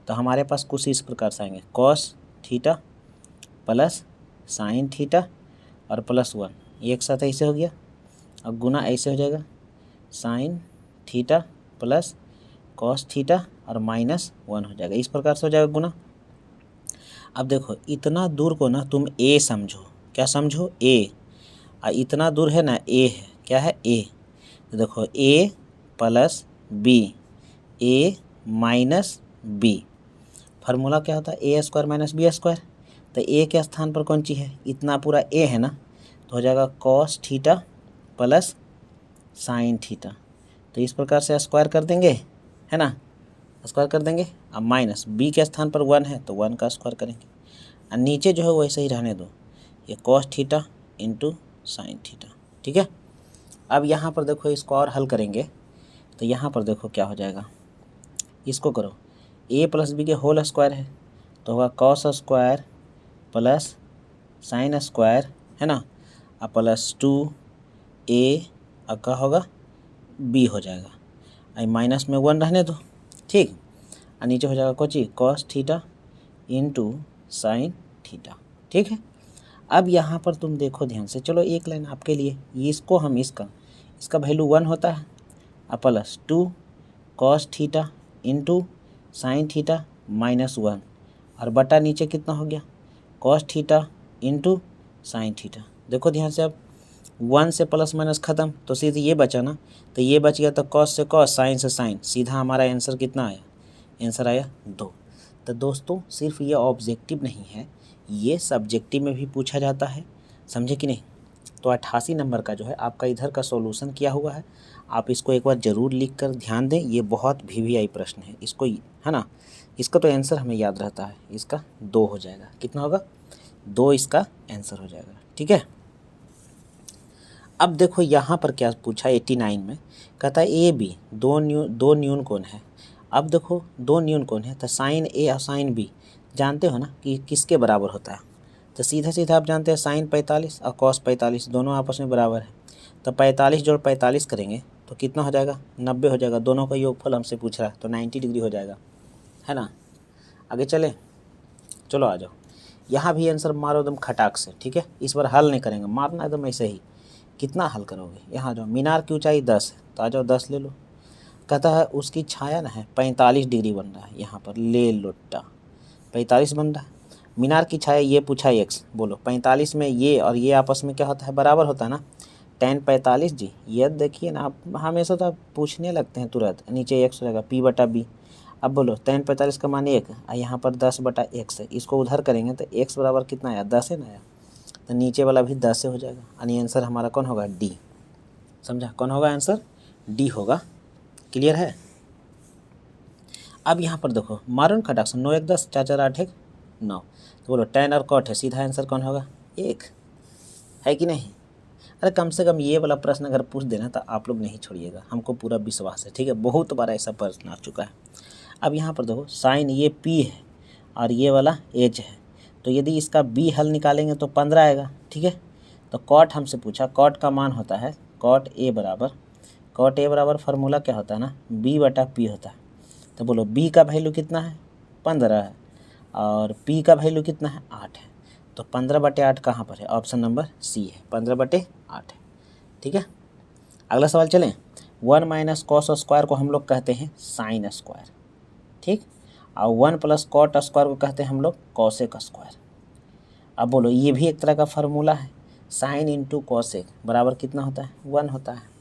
तो हमारे पास कुछ इस प्रकार से आएंगे cos theta plus sine theta और +1, एक साथ ऐसे हो गया, और गुना ऐसे हो जाएगा sine theta plus cos theta और -1 हो जाएगा, इस प्रकार से हो जाएगा गुना। अब देखो इतना दूर को ना तुम ए समझो, क्या समझो ए, और इतना दूर है ना ए है, क्या है ए, तो देखो ए प्लस बी, ए माइनस बी, फार्मूला क्या होता है a² - b², तो ए के स्थान पर कौन चीज़ है, इतना पूरा ए है ना, तो हो जाएगा cos theta plus sine theta, तो इस प्रकार से स्क्वायर कर देंगे, है ना, स्क्वायर कर देंगे। अब माइनस बी के स्थान पर 1 है तो 1 का स्क्वायर करेंगे, और नीचे जो है वैसे ही रहने दो, ये cos theta into sine theta, ठीक है। अब यहाँ पर देखो इसको और हल करेंगे, तो यहाँ पर देखो क्या हो जाएगा, इसको करो a प्लस बी के होल स्क्वायर है तो होगा cos square plus sine square, है ना, और +2a और क्या होगा b हो जाएगा, और माइनस में 1 रहने दो, ठीक, और नीचे हो जाएगा Kochi cos theta into sine theta, ठीक है। अब यहाँ पर तुम देखो ध्यान से, चलो एक लाइन आपके लिए, इसको हम इसका वैल्यू 1 होता है plus 2 cos theta into sine theta minus 1 और बटा नीचे कितना हो गया cos theta into sine theta. देखो ध्यान से, अब 1 से प्लस माइनस ख़त्म तो सीधे ये बचा ना, तो ये बच गया, तो कॉस से कॉस साइन से साइन, सीधा हमारा आंसर कितना आया, आंसर आया 2। तो दोस्तों सिर्फ ये ऑब्जेक्टिव नहीं है, ये सब्जेक्टिव में भी पूछा जाता है, समझे कि नहीं। तो 88 नंबर का जो है आपका इधर का सॉल्यूशन किया हुआ है, आप इसको एक बार ज़रूर लिख कर ध्यान दें, ये बहुत VVI प्रश्न है, इसको है ना, इसका तो आंसर हमें याद रहता है, इसका 2 हो जाएगा, कितना होगा 2 इसका आंसर हो जाएगा, ठीक है। अब देखो यहाँ पर क्या पूछा 89 में, कहता है ए बी दो न्यून कोण है। अब देखो 2 न्यून कोण है, तो साइन ए और साइन बी जानते हो ना कि किसके बराबर होता है, तो सीधा सीधा आप जानते हैं साइन 45 और कॉस 45 दोनों आपस में बराबर है, तो 45 जोड़ 45 करेंगे तो कितना हो जाएगा 90 हो जाएगा, दोनों का योगफल हमसे पूछ रहा है तो 90 डिग्री हो जाएगा, है ना। आगे चले, चलो आ जाओ, यहाँ भी आंसर मारो एकदम खटाक से, ठीक है, इस बार हल नहीं करेंगे, मारना एकदम ऐसे ही। कितना हल करोगे, यहाँ आ जाओ, मीनार की ऊंचाई 10 है तो आ जाओ 10 ले लो। कहता है उसकी छाया ना है 45 डिग्री बन रहा है, यहाँ पर ले लोटा 45 बन रहा है। मीनार की छाया ये पूछा x, बोलो 45 में ये और ये आपस में क्या होता है, बराबर होता है ना, tan 45 जी। ये देखिए ना, आप हमेशा तो आप पूछने लगते हैं तुरंत, नीचे x हो जाएगा p/b। अब बोलो tan 45 का मान 1 और यहाँ पर 10/x है, इसको उधर करेंगे तो x बराबर कितना आया 10 है ना आया, तो नीचे वाला भी 10 से हो जाएगा, यानी आंसर हमारा कौन होगा D। समझा, कौन होगा आंसर D होगा, क्लियर है। अब यहाँ पर देखो मारून खटाक से 9 1 10 4 4 8 1 9, तो बोलो tan और cot है, सीधा आंसर कौन होगा 1, है कि नहीं। अरे कम से कम ये वाला प्रश्न अगर पूछ देना तो आप लोग नहीं छोड़िएगा, हमको पूरा विश्वास है, ठीक है, बहुत बार ऐसा प्रश्न आ चुका है। अब यहाँ पर देखो साइन ये P है और ये वाला H है, तो यदि इसका B हल निकालेंगे तो 15 आएगा, ठीक है। तो कॉट हमसे पूछा, कॉट का मान होता है कॉट ए बराबर फार्मूला क्या होता है ना B/P होता है। तो बोलो B का वैल्यू कितना है 15 है और P का वैल्यू कितना है 8 है, तो 15/8 कहाँ पर है, ऑप्शन नंबर C है, 15/8 है, ठीक है। अगला सवाल चलें, 1 माइनस कॉस स्क्वायर को हम लोग कहते हैं साइन स्क्वायर, ठीक, और 1 प्लस कॉट स्क्वायर को कहते हैं हम लोग कॉसेक स्क्वायर। अब बोलो ये भी एक तरह का फार्मूला है, साइन इंटू कॉसेक बराबर कितना होता है 1 होता है।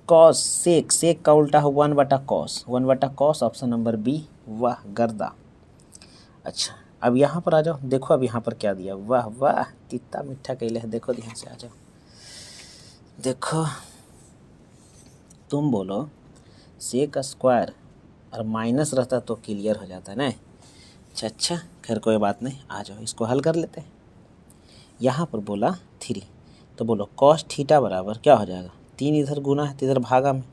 कॉस सेक का उल्टा है 1/कॉस, ऑप्शन नंबर B, वाह गर्दा। अच्छा अब यहाँ पर आ जाओ, देखो अब यहाँ पर क्या दिया, वाह वाह कितना मीठा कैले है, देखो ध्यान से आ जाओ, देखो तुम बोलो सेक स्क्वायर और माइनस रहता तो क्लियर हो जाता है ना। अच्छा खैर कोई बात नहीं, आ जाओ इसको हल कर लेते हैं। यहाँ पर बोला 3, तो बोलो कॉस थीटा बराबर क्या हो जाएगा, 3 इधर गुना है तो इधर भागा में,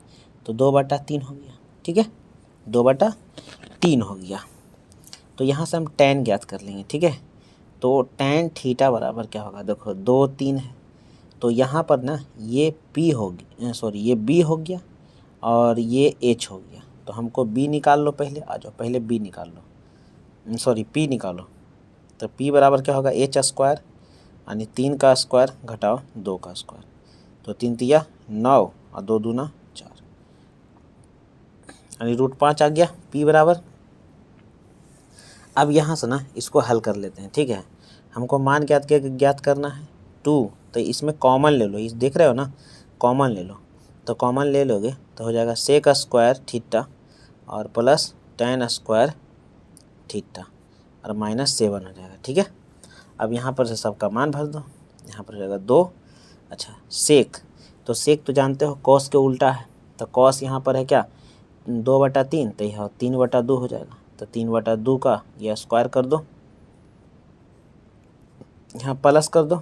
तो 2/3 हो गया, ठीक है, 2/3 हो गया। तो यहाँ से हम tan ज्ञात कर लेंगे, ठीक है। तो tan थीटा बराबर क्या होगा, देखो 2 3 है, तो यहाँ पर ना ये P हो गया, सॉरी ये B हो गया और ये H हो गया, तो हमको B निकाल लो पहले, आ जाओ पहले B निकाल लो, सॉरी P निकालो। तो P बराबर क्या होगा H स्क्वायर, यानी 3 का स्क्वायर घटाओ 2 का स्क्वायर, तो 3 तिया 9 और 2 दूना 4, यानी √5 आ गया P बराबर। अब यहाँ से ना इसको हल कर लेते हैं, ठीक है। हमको मान ज्ञात करना है 2, तो इसमें कॉमन ले लो, इस देख रहे हो ना, कॉमन ले लो, तो कॉमन ले लोगे तो हो जाएगा सेक स्क्वायर थीटा और प्लस tan स्क्वायर थीटा और -7 हो जाएगा, ठीक है। अब यहाँ पर से सबका मान भर दो, यहाँ पर हो जाएगा 2। अच्छा सेक, तो सेक तो जानते हो कॉस के उल्टा है, तो कॉस यहाँ पर है क्या 2/3, तो यह 3/2 हो जाएगा, तो 3/2 का यह स्क्वायर कर दो, यहाँ प्लस कर दो।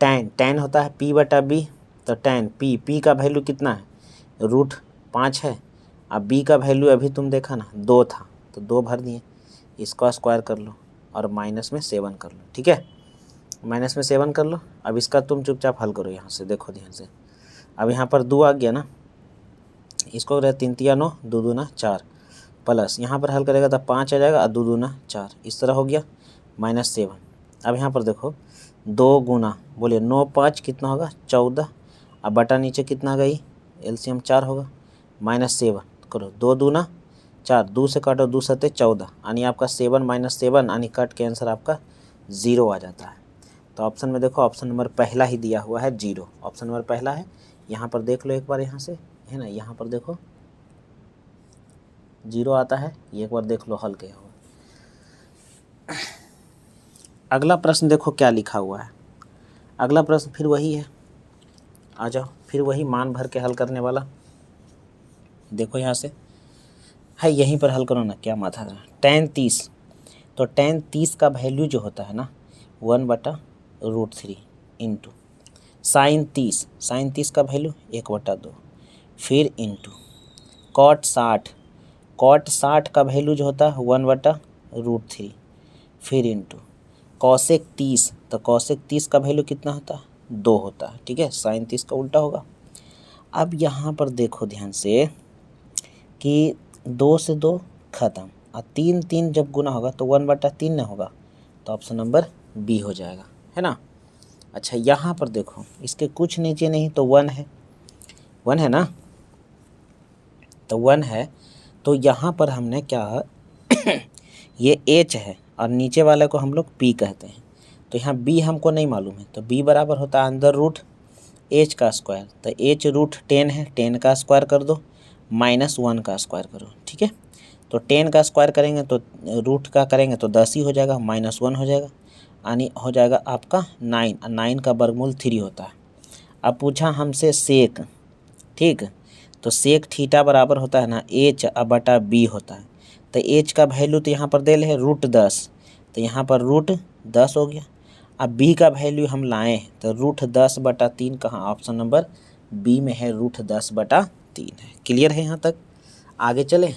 tan होता है P/B, तो tan P का वैल्यू कितना है √5 है, अब B का वैल्यू अभी तुम देखा ना 2 था, तो 2 भर दिए, इसका स्क्वायर कर लो और -7 कर लो, ठीक है, -7 कर लो। अब इसका तुम चुपचाप हल करो, यहाँ से देखो ध्यान से, अब यहाँ पर 2 आ गया ना, इसको 3 तिया 9 2 दूना 4 प्लस यहाँ पर हल करेगा तो 5 आ जाएगा और 2 दूना 4, इस तरह हो गया -7। अब यहाँ पर देखो 2 गुना बोलिए 9 5 कितना होगा 14। अब बटा नीचे कितना गई एलसीएम 4 होगा -7 करो 2 दूना 4 2 से काटो 2 सत्ते 14 यानी आपका 7 -7 यानी कट के आंसर आपका 0 आ जाता है। तो ऑप्शन में देखो ऑप्शन नंबर पहला ही दिया हुआ है 0। ऑप्शन नंबर पहला है, यहाँ पर देख लो एक बार, यहाँ से है ना, यहाँ पर देखो 0 आता है, ये एक बार देख लो हल क्या हुआ। अगला प्रश्न देखो क्या लिखा हुआ है। अगला प्रश्न फिर वही है, आ जाओ फिर वही मान भर के हल करने वाला। देखो यहाँ से है, यहीं पर हल करो ना, क्या माथा था। tan 30, तो tan 30 का वैल्यू जो होता है ना 1/√3 इंटू sin 30 का वैल्यू 1/2 फिर इंटू cot 60 का वैल्यू जो होता है 1/√3 फिर इंटू cosec 30, तो cosec 30 का वैल्यू कितना होता है 2 होता है, ठीक है, sin 30 का उल्टा होगा। अब यहाँ पर देखो ध्यान से कि 2 से 2 खत्म और 3 जब गुना होगा तो 1/3 ना होगा, तो ऑप्शन नंबर बी हो जाएगा, है ना। अच्छा यहाँ पर देखो इसके कुछ नीचे नहीं तो 1 है, 1 है ना, तो 1 है, तो यहाँ पर हमने क्या ये h है और नीचे वाले को हम लोग p कहते हैं, तो यहाँ b हमको नहीं मालूम है, तो b बराबर होता है √h का स्क्वायर, तो h √10 है, 10 का स्क्वायर कर दो -1 का स्क्वायर करो, ठीक है। तो 10 का स्क्वायर करेंगे तो रूट का करेंगे तो 10 ही हो जाएगा, -1 हो जाएगा, यानी हो जाएगा आपका 9, 9 का वर्गमूल 3 होता है। अब पूछा हमसे सेक, ठीक, तो सेक थीटा बराबर होता है ना h/b होता है, तो h का वैल्यू तो यहाँ पर दे ले √10, तो यहाँ पर √10 हो गया। अब b का वैल्यू हम लाए हैं तो √10/3 कहाँ, ऑप्शन नंबर बी में है, √10/3 है। क्लियर है यहाँ तक, आगे चले।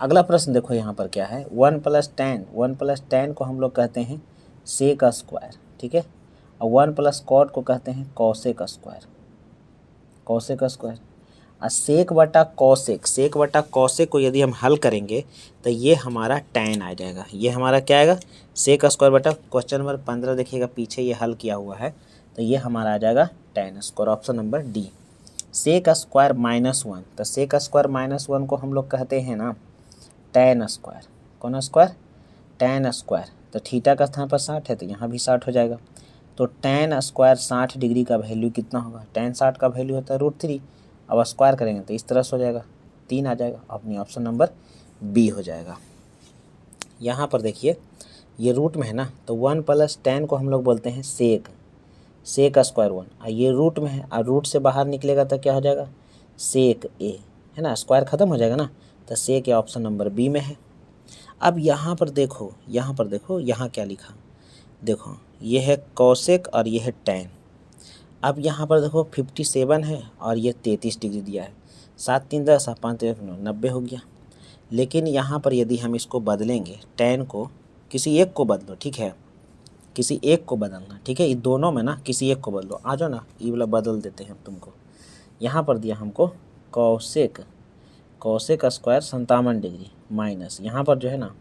अगला प्रश्न देखो यहाँ पर क्या है, 1 + tan को हम लोग कहते हैं सेक स्क्वायर, ठीक है, और 1 + cot को कहते हैं कॉसेक स्क्वायर, कॉसेक स्क्वायर। और सेक बटा कॉसेक को यदि हम हल करेंगे तो ये हमारा tan आ जाएगा, ये हमारा क्या आएगा सेक स्क्वायर बटा, क्वेश्चन नंबर 15 देखिएगा पीछे ये हल किया हुआ है, तो ये हमारा आ जाएगा tan square, option number D. Sec square -1, तो सेक स्क्वायर -1 को हम लोग कहते हैं ना tan स्क्वायर, कौन स्क्वायर tan स्क्वायर, तो थीटा का स्थान पर 60 है तो यहाँ भी 60 हो जाएगा, तो tan स्क्वायर 60 डिग्री का वैल्यू कितना होगा, tan 60 का वैल्यू होता है √3, अब स्क्वायर करेंगे तो इस तरह से हो जाएगा 3 आ जाएगा, अपनी ऑप्शन नंबर बी हो जाएगा। यहाँ पर देखिए ये रूट में है ना, तो 1 + tan को हम लोग बोलते हैं सेक स्क्वायर 1, और ये रूट में है और रूट से बाहर निकलेगा तो क्या हो जाएगा सेक a, है ना, स्क्वायर ख़त्म हो जाएगा ना, तो सेक a ऑप्शन नंबर बी में है। अब यहाँ पर देखो यहाँ क्या लिखा, देखो ये है कॉसेक और ये है tan। अब यहाँ पर देखो 57 है और ये 33 डिग्री दिया है, 7 3 10 और 5 3 9 90 हो गया। लेकिन यहाँ पर यदि हम इसको बदलेंगे, tan को किसी एक को बदलो, ठीक है, किसी एक को बदलना, ठीक है, ये दोनों में ना किसी एक को बदलो, आ जाओ ना, ये वाला बदल देते हैं तुमको। यहाँ पर दिया हमको कॉसेक स्क्वायर 57 डिग्री माइनस, यहाँ पर जो है ना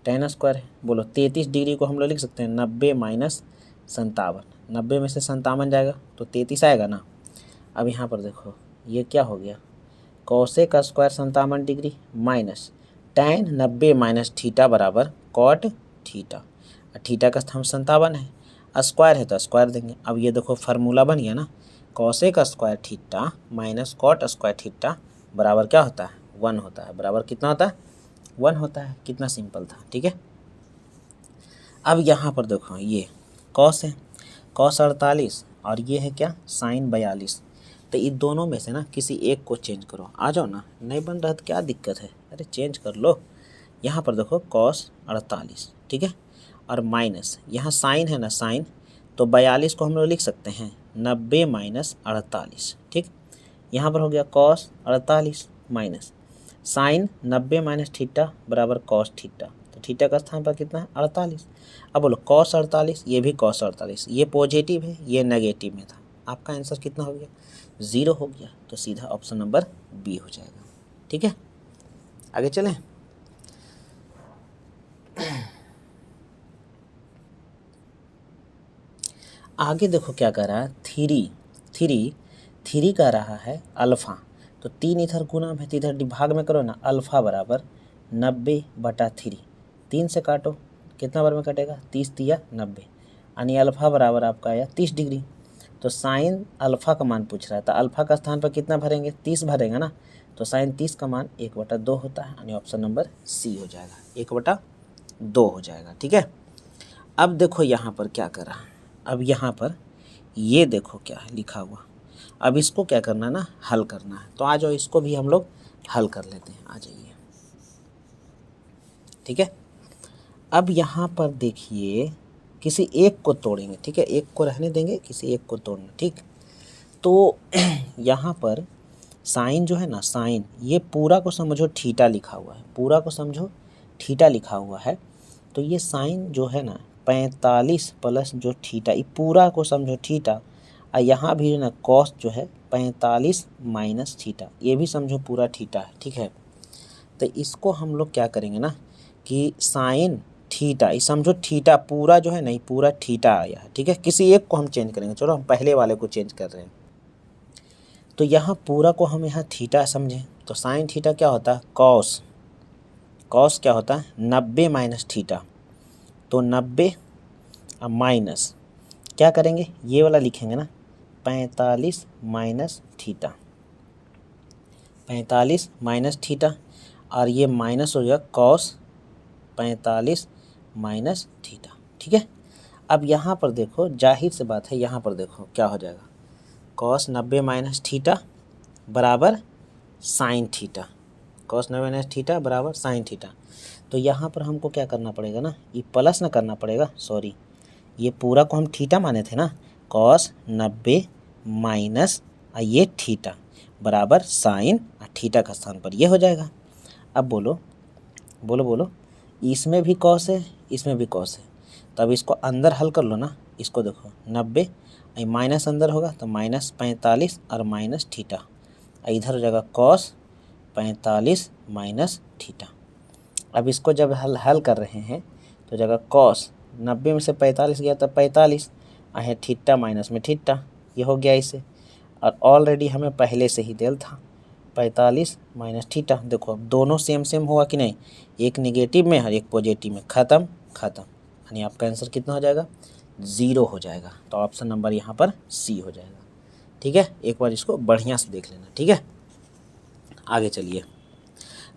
tan स्क्वायर है, बोलो 33 डिग्री को हम लोग लिख सकते हैं 90 - 57, 90 में से 57 जाएगा तो 33 आएगा ना। अब यहाँ पर देखो ये क्या हो गया, cosec square 57 degree minus tan 90 - theta बराबर कॉट थीटा, थीटा का स्थान 57 है, स्क्वायर है तो स्क्वायर देंगे। अब ये देखो फार्मूला बन गया ना, cosec square theta minus cot square theta बराबर क्या होता है 1 होता है, बराबर कितना होता है 1 होता है। कितना सिंपल था, ठीक है। अब यहाँ पर देखो ये कॉस है, कॉस 48 और ये है क्या साइन 42, तो इन दोनों में से ना किसी एक को चेंज करो, आ जाओ ना, नहीं बन रहा तो क्या दिक्कत है, अरे चेंज कर लो। यहाँ पर देखो कॉस 48, ठीक है, और माइनस यहाँ साइन है ना साइन, तो 42 को हम लोग लिख सकते हैं 90 - 48, ठीक। यहाँ पर हो गया कॉस 48 माइनस साइन 90 - थीटा बराबर कॉस थीटा, तो थीटा का स्थान पर कितना है 48। अब बोलो कॉस 48, ये भी कॉस 48, ये पॉजिटिव है ये नेगेटिव में था, आपका आंसर कितना हो गया 0 हो गया, तो सीधा ऑप्शन नंबर बी हो जाएगा, ठीक है। आगे चलें। आगे देखो क्या कर रहा है, थ्री कह रहा है अल्फ़ा, तो 3 इधर गुना में, इधर भाग में करो ना, अल्फ़ा बराबर 90/3, 3 से काटो, कितना बार में कटेगा, 30 तिया 90, यानी अल्फ़ा बराबर आपका आया 30 डिग्री। तो साइन अल्फ़ा का मान पूछ रहा है, तो अल्फ़ा का स्थान पर कितना भरेंगे, 30 भरेंगे ना, तो साइन 30 का मान 1/2 होता है, यानी ऑप्शन नंबर सी हो जाएगा, 1/2 हो जाएगा। ठीक है, अब देखो यहाँ पर क्या कर रहा है, अब यहाँ पर ये देखो क्या है लिखा हुआ, अब इसको क्या करना है ना, हल करना है। तो आ जाओ, इसको भी हम लोग हल कर लेते हैं, आ जाइए। ठीक है, अब यहाँ पर देखिए, किसी एक को तोड़ेंगे, ठीक है, एक को रहने देंगे, किसी एक को तोड़ना, ठीक। तो यहाँ पर साइन जो है ना, साइन, ये पूरा को समझो थीटा लिखा हुआ है, पूरा को समझो थीटा लिखा हुआ है। तो ये साइन जो है ना 45 प्लस जो थीटा, ये पूरा को समझो थीटा, और यहाँ भी ना कॉस जो है 45 माइनस थीटा, ये भी समझो पूरा थीटा है। ठीक है, तो इसको हम लोग क्या करेंगे ना कि साइन थीटा, ये समझो थीटा पूरा जो है ना, ये पूरा थीटा आया है। ठीक है, किसी एक को हम चेंज करेंगे, चलो हम पहले वाले को चेंज कर रहे हैं। तो यहाँ पूरा को हम यहाँ थीटा समझें, तो साइन थीटा क्या होता है, कॉस, कॉस क्या होता है 90 माइनस थीटा, तो 90 माइनस क्या करेंगे, ये वाला लिखेंगे ना 45 माइनस थीटा, 45 माइनस थीटा, और ये माइनस हो गया कॉस 45 माइनस थीटा। ठीक है, अब यहाँ पर देखो, जाहिर सी बात है, यहाँ पर देखो क्या हो जाएगा, कॉस 90 माइनस थीटा बराबर sine theta, cos 90 minus theta बराबर साइन थीटा। तो यहाँ पर हमको क्या करना पड़ेगा ना, ये प्लस ना करना पड़ेगा, सॉरी, ये पूरा को हम थीटा माने थे ना, कॉस 90 माइनस ये थीटा बराबर साइन थीटा का स्थान पर ये हो जाएगा। अब बोलो बोलो बोलो, इसमें भी कॉस है, इसमें भी कॉस है, तो अब इसको अंदर हल कर लो ना, इसको देखो 90 माइनस अंदर होगा तो माइनस 45 और माइनस थीटा, इधर हो जाएगा कॉस 45 माइनस थीटा। अब इसको जब हल कर रहे हैं तो जगह कॉस 90 में से 45 गया तो 45 है, थीटा माइनस में थीटा, ये हो गया इसे, और ऑलरेडी हमें पहले से ही दिल था 45 माइनस थीटा। देखो अब दोनों सेम सेम हुआ कि नहीं, एक निगेटिव में और एक पॉजिटिव में, ख़त्म ख़त्म, यानी आपका आंसर कितना हो जाएगा, 0 हो जाएगा। तो ऑप्शन नंबर यहाँ पर सी हो जाएगा। ठीक है, एक बार इसको बढ़िया से देख लेना। ठीक है, आगे चलिए,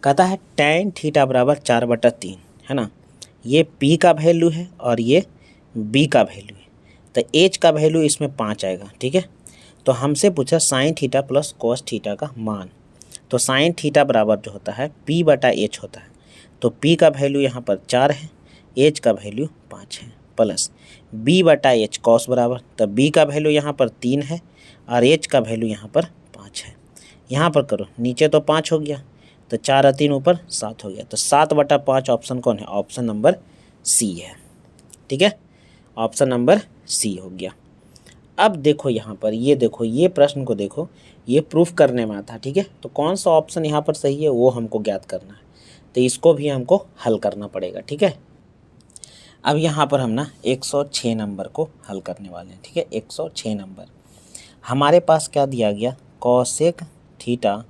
कहता है tan थीटा बराबर 4/3 है ना, ये P का वैल्यू है और ये B का वैल्यू है, तो H का वैल्यू इसमें 5 आएगा। ठीक है, तो हमसे पूछा sine theta plus cos theta का मान, तो साइन थीटा बराबर जो होता है P/H होता है, तो P का वैल्यू यहाँ पर 4 है, H का वैल्यू 5 है, प्लस B/H कॉस बराबर, तो B का वैल्यू यहाँ पर 3 है और H का वैल्यू यहाँ पर 5 है। यहाँ पर करो, नीचे तो 5 हो गया, तो 4 और 3 ऊपर 7 हो गया, तो 7/5 ऑप्शन कौन है, ऑप्शन नंबर सी है। ठीक है, ऑप्शन नंबर सी हो गया। अब देखो यहाँ पर, ये देखो, ये प्रश्न को देखो, ये प्रूफ करने में आता है। ठीक है, तो कौन सा ऑप्शन यहाँ पर सही है वो हमको ज्ञात करना है, तो इसको भी हमको हल करना पड़ेगा। ठीक है, अब यहाँ पर हम ना 106 नंबर को हल करने वाले हैं। ठीक है, 106 नंबर हमारे पास क्या दिया गया, cosec theta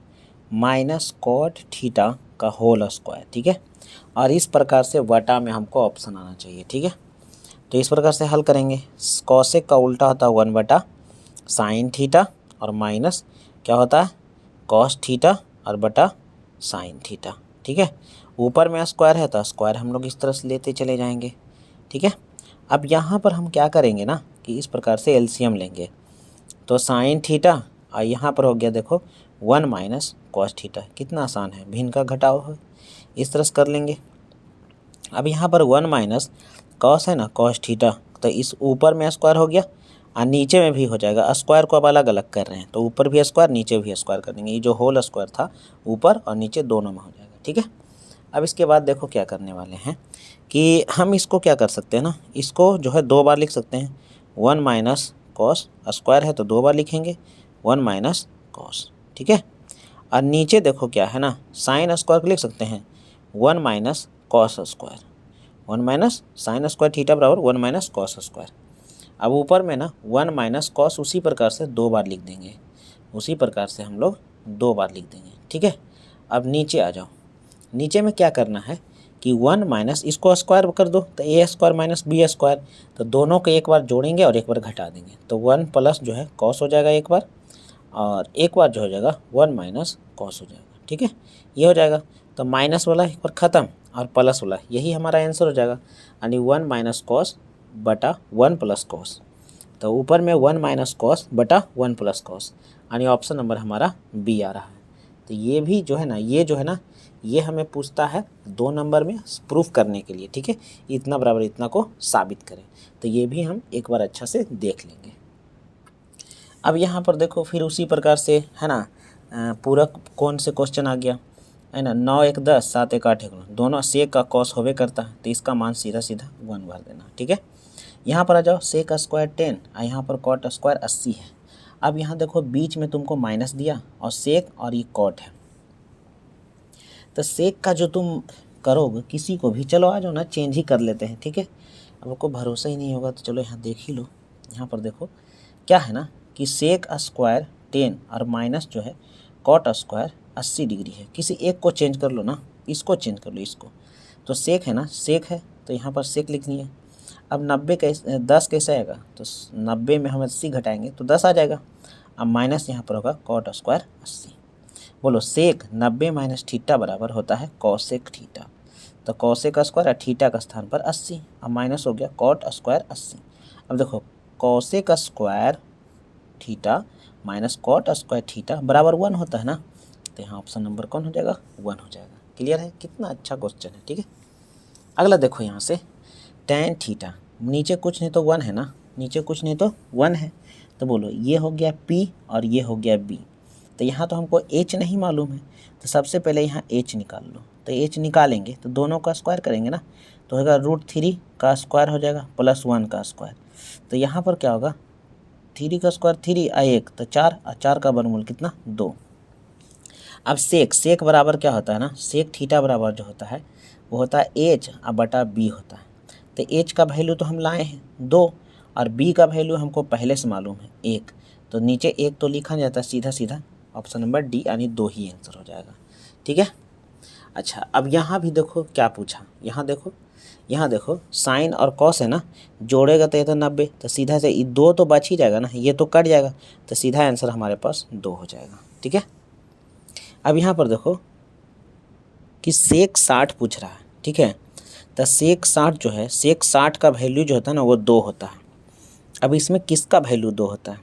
minus cot theta का होल स्क्वायर। ठीक है, और इस प्रकार से वटा में हमको ऑप्शन आना चाहिए। ठीक है, तो इस प्रकार से हल करेंगे, कॉसेक का उल्टा होता है 1/साइन थीटा और माइनस क्या होता है कॉस थीटा और बटा साइन थीटा। ठीक है, ऊपर में स्क्वायर है तो स्क्वायर हम लोग इस तरह से लेते चले जाएंगे। ठीक है, अब यहाँ पर हम क्या करेंगे ना कि इस प्रकार से एलसीएम लेंगे, तो साइन थीटा और यहाँ पर हो गया देखो 1 माइनस कॉस थीटा, कितना आसान है, भिन्न का घटाव है, इस तरह से कर लेंगे। अब यहाँ पर 1 माइनस कॉस है ना, कॉस थीटा, तो इस ऊपर में स्क्वायर हो गया और नीचे में भी हो जाएगा, स्क्वायर को अब अलग अलग कर रहे हैं, तो ऊपर भी स्क्वायर नीचे भी स्क्वायर कर देंगे, ये जो होल स्क्वायर था ऊपर और नीचे दोनों में हो जाएगा। ठीक है, अब इसके बाद देखो क्या करने वाले हैं कि हम इसको क्या कर सकते हैं ना, इसको जो है 2 बार लिख सकते हैं, 1 माइनस कॉस, स्क्वायर है तो 2 बार लिखेंगे 1 माइनस कॉस। ठीक है, और नीचे देखो क्या है ना, साइन स्क्वायर को लिख सकते हैं 1 minus cos square, 1 minus sine square theta बराबर 1 माइनस कॉस स्क्वायर। अब ऊपर में ना 1 माइनस कॉस उसी प्रकार से 2 बार लिख देंगे, उसी प्रकार से हम लोग 2 बार लिख देंगे, ठीक है। अब नीचे आ जाओ, नीचे में क्या करना है कि 1 माइनस इसको स्क्वायर कर दो तो ए स्क्वायर माइनस बी स्क्वायर, तो दोनों को एक बार जोड़ेंगे और एक बार घटा देंगे, तो 1 प्लस जो है कॉस हो जाएगा एक बार, और एक बार जो हो जाएगा 1 माइनस कॉस हो जाएगा, ठीक है। ये हो जाएगा, तो माइनस वाला एक बार ख़त्म और प्लस वाला, यही हमारा आंसर हो जाएगा, यानी 1 माइनस कॉस बटा 1 प्लस कॉस। तो ऊपर में 1 माइनस कॉस बटा 1 प्लस कॉस, यानी ऑप्शन नंबर हमारा बी आ रहा है। तो ये भी जो है ना, ये जो है ना, ये हमें पूछता है 2 नंबर में प्रूफ करने के लिए, ठीक है, इतना बराबर इतना को साबित करें। तो ये भी हम एक बार अच्छा से देख लेंगे। अब यहाँ पर देखो फिर उसी प्रकार से है ना, पूरक कौन से क्वेश्चन आ गया है ना, 9 1 10 7 1 8 1 9, दोनों सेक का कॉस होवे करता है, तो इसका मान सीधा सीधा 1 भर देना, ठीक है। यहाँ पर आ जाओ, सेक का स्क्वायर 10 और यहाँ पर कॉट स्क्वायर 80 है। अब यहाँ देखो बीच में तुमको माइनस दिया और सेक और ये कॉट है, तो सेक का जो तुम करोगे किसी को भी, चलो आ जाओ ना चेंज ही कर लेते हैं, ठीक है। अब आपको भरोसा ही नहीं होगा तो चलो यहाँ देख ही लो। यहाँ पर देखो क्या है ना कि सेक स्क्वायर 10 और माइनस जो है कॉट स्क्वायर 80 डिग्री है, किसी एक को चेंज कर लो ना, इसको चेंज कर लो इसको, तो सेक है ना, सेक है तो यहाँ पर सेक लिखनी है। अब 90 कैसे 10 कैसे आएगा, तो 90 में हम 80 घटाएंगे तो 10 आ जाएगा। अब माइनस यहाँ पर होगा कॉट स्क्वायर 80। बोलो सेक 90 माइनस थीटा बराबर होता है कॉसेक थीटा, तो कॉसेक स्क्वायर और थीटा का स्थान पर 80, अब माइनस हो गया कॉट स्क्वायर 80। अब देखो cosec square theta minus cot square theta बराबर 1 होता है ना, तो यहाँ ऑप्शन नंबर कौन हो जाएगा, 1 हो जाएगा। क्लियर है, कितना अच्छा क्वेश्चन है, ठीक है। अगला देखो यहाँ से tan थीटा, नीचे कुछ नहीं तो 1 है ना, नीचे कुछ नहीं तो 1 है, तो बोलो ये हो गया P और ये हो गया B। तो यहाँ तो हमको H नहीं मालूम है, तो सबसे पहले यहाँ H निकाल लो, तो H निकालेंगे तो दोनों का स्क्वायर करेंगे ना, तो होगा √3 का स्क्वायर हो जाएगा प्लस 1 का स्क्वायर। तो यहाँ पर क्या होगा, 3 का स्क्वायर 3 और 1 तो 4, और 4 का वर्गमूल कितना 2। अब सेक बराबर क्या होता है ना, सेक थीटा बराबर जो होता है वो होता है H बटा B होता है। तो H का वैल्यू तो हम लाए हैं 2 और B का वैल्यू हमको पहले से मालूम है 1, तो नीचे 1 तो लिखा जाता है, सीधा सीधा ऑप्शन नंबर डी यानी 2 ही आंसर हो जाएगा, ठीक है। अच्छा अब यहाँ भी देखो क्या पूछा, यहाँ देखो साइन और कॉस है ना, जोड़ेगा तो ये तो 90, तो सीधा से 2 तो बच ही जाएगा ना, ये तो कट जाएगा, तो सीधा आंसर हमारे पास 2 हो जाएगा, ठीक है। अब यहाँ पर देखो कि सेक 60 पूछ रहा है, ठीक है, तो सेक 60 जो है, सेक 60 का वैल्यू जो होता है ना वो 2 होता है। अब इसमें किसका वैल्यू 2 होता है,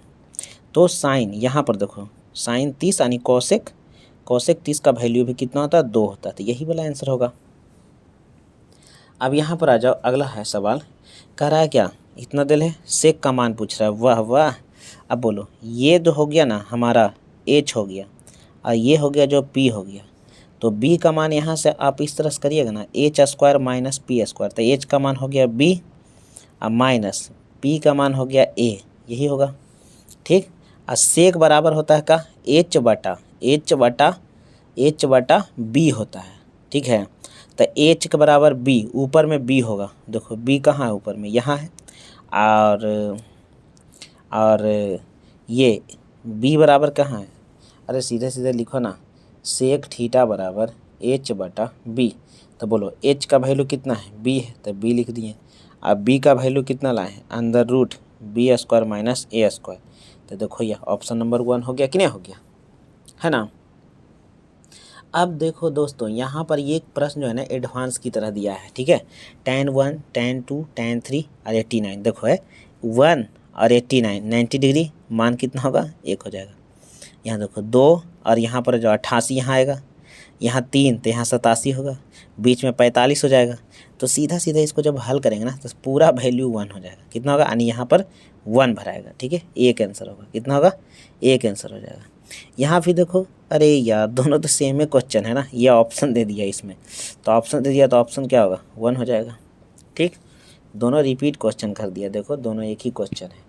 तो साइन, यहाँ पर देखो साइन 30 यानी कॉसेक 30 का वैल्यू भी कितना होता है 2 होता है, तो यही वाला आंसर होगा। अब यहाँ पर आ जाओ, अगला है सवाल, कह रहा है क्या, इतना दिल है, सेक का मान पूछ रहा है, वाह वाह। अब बोलो ये जो हो गया ना हमारा H हो गया और ये हो गया जो P हो गया, तो B का मान यहाँ से आप इस तरह से करिएगा ना, H square minus P square, तो H का मान हो गया B और माइनस P का मान हो गया A, यही होगा, ठीक। और सेक बराबर होता है का H बटा B होता है, ठीक है। तो H के बराबर B, ऊपर में B होगा, देखो B कहाँ है, ऊपर में यहाँ है, और ये B बराबर कहाँ है, अरे सीधे सीधे लिखो ना, सेक थीटा बराबर H बटा B, तो बोलो H का वैल्यू कितना है, B है, तो B लिख दिए। अब B का वैल्यू कितना लाए हैं, अंदर root B square minus A square, तो देखो ये ऑप्शन नंबर 1 हो गया कि नहीं हो गया, है ना। अब देखो दोस्तों यहाँ पर ये प्रश्न जो है ना एडवांस की तरह दिया है, ठीक है, tan 1 tan 2 tan 3 और 89, देखो है 1 और 89 90 डिग्री, मान कितना होगा 1 हो जाएगा। यहाँ देखो 2 और यहाँ पर जो 88 यहाँ आएगा, यहाँ 3 तो यहाँ 87 होगा, बीच में 45 हो जाएगा, तो सीधा सीधा इसको जब हल करेंगे ना तो पूरा वैल्यू 1 हो जाएगा, कितना होगा, यानी यहाँ पर 1 भराएगा, ठीक है, एक आंसर होगा, कितना होगा, एक आंसर हो जाएगा। यहाँ भी देखो, अरे यार दोनों तो सेम ही क्वेश्चन है ना, ये ऑप्शन दे दिया इसमें, तो ऑप्शन दे दिया तो ऑप्शन क्या होगा 1 हो जाएगा, ठीक। दोनों रिपीट क्वेश्चन कर दिया, देखो दोनों एक ही क्वेश्चन है।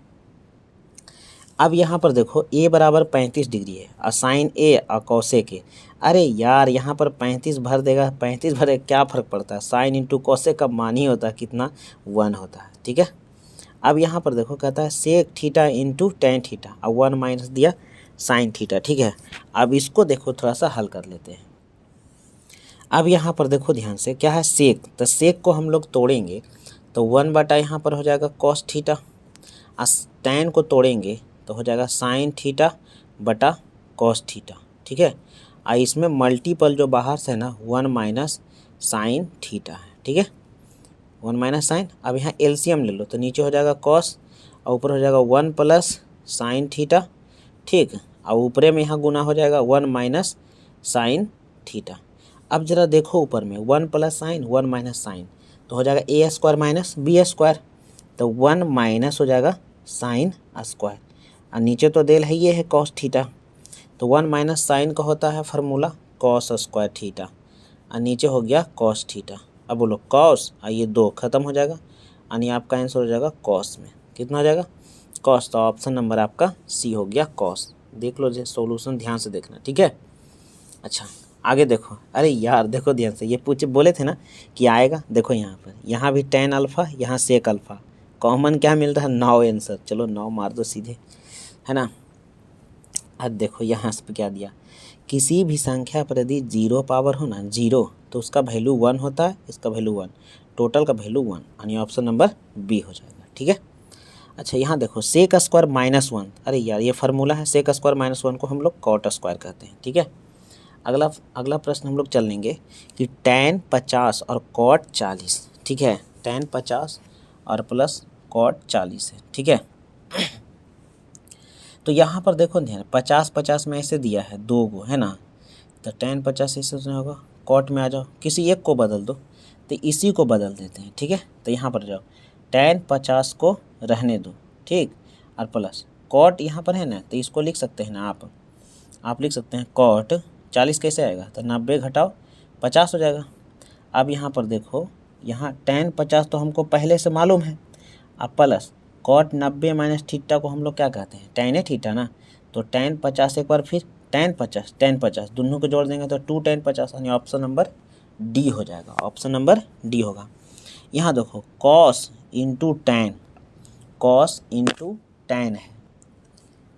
अब यहाँ पर देखो A बराबर 35 डिग्री है और साइन A और कॉसेक A, अरे यार यहाँ पर 35 भर देगा, 35 भरे क्या फ़र्क पड़ता है, साइन इंटू कॉसेक का मान ही होता है कितना 1 होता है, ठीक है। अब यहाँ पर देखो कहता है sec theta into tan theta, अब 1 माइनस दिया साइन थीटा, ठीक है। अब इसको देखो थोड़ा सा हल कर लेते हैं। अब यहाँ पर देखो ध्यान से क्या है सेक, तो सेक को हम लोग तोड़ेंगे तो 1 बटा यहाँ पर हो जाएगा कॉस थीटा, टेन को तोड़ेंगे तो हो जाएगा साइन थीटा बटा कॉस थीटा, ठीक है। और इसमें मल्टीपल जो बाहर से ना 1 माइनस साइन थीटा है, ठीक है, 1 माइनस साइन। अब यहाँ एलसीएम ले लो तो नीचे हो जाएगा कॉस और ऊपर हो जाएगा 1 प्लस साइन थीटा, ठीक। और ऊपरे में यहाँ गुना हो जाएगा 1 माइनस साइन थीटा। अब जरा देखो ऊपर में 1 प्लस साइन 1 माइनस साइन तो हो जाएगा ए स्क्वायर माइनस बी स्क्वायर, तो 1 माइनस हो जाएगा साइन स्क्वायर और नीचे तो देल है ये है कॉस थीटा, तो 1 माइनस साइन का होता है फार्मूला कॉस स्क्वायर थीटा और नीचे हो गया कॉस थीटा। अब बोलो कॉस और ये 2 खत्म हो जाएगा यानी आपका आंसर हो जाएगा कॉस में कितना हो जाएगा कॉस, तो ऑप्शन नंबर आपका सी हो गया कॉस। देख लो जी सॉल्यूशन ध्यान से देखना, ठीक है। अच्छा आगे देखो, अरे यार देखो ध्यान से, ये पूछे बोले थे ना कि आएगा, देखो यहाँ पर यहाँ भी टेन अल्फ़ा यहाँ सेक अल्फ़ा, कॉमन क्या मिल रहा है 9 आंसर, चलो 9 मार दो सीधे, है ना। अब देखो यहाँ से क्या दिया, किसी भी संख्या पर यदि 0 पावर हो ना 0 तो उसका वैल्यू 1 होता है, इसका वैल्यू 1, टोटल का वैल्यू 1 यानी ऑप्शन नंबर बी हो जाएगा, ठीक है। अच्छा यहाँ देखो सेक स्क्वायर माइनस 1, अरे यार ये फार्मूला है, सेक स्क्वायर माइनस 1 को हम लोग कॉट स्क्वायर कहते हैं, ठीक है। अगला प्रश्न हम लोग चल लेंगे कि tan 50 और cot 40, ठीक है, tan 50 और प्लस cot 40 है, ठीक है। तो यहाँ पर देखो ध्यान 50-50 में ऐसे दिया है 2 गो, है ना, तो tan 50 ऐसे होगा, cot में आ जाओ किसी एक को बदल दो, तो इसी को बदल देते हैं, ठीक है। तो यहाँ पर जाओ tan 50 को रहने दो, ठीक, और प्लस cot यहाँ पर है ना, तो इसको लिख सकते हैं ना आप लिख सकते हैं cot 40 कैसे आएगा, तो 90 घटाओ 50 हो जाएगा। अब यहाँ पर देखो यहाँ tan 50 तो हमको पहले से मालूम है, अब प्लस cot 90 माइनस थीटा को हम लोग क्या कहते हैं tan है थीटा ना, तो tan 50 एक बार फिर tan 50 दोनों को जोड़ देंगे तो 2 tan 50 यानी ऑप्शन नंबर डी हो जाएगा, ऑप्शन नंबर डी होगा। यहाँ देखो cos इंटू tan है,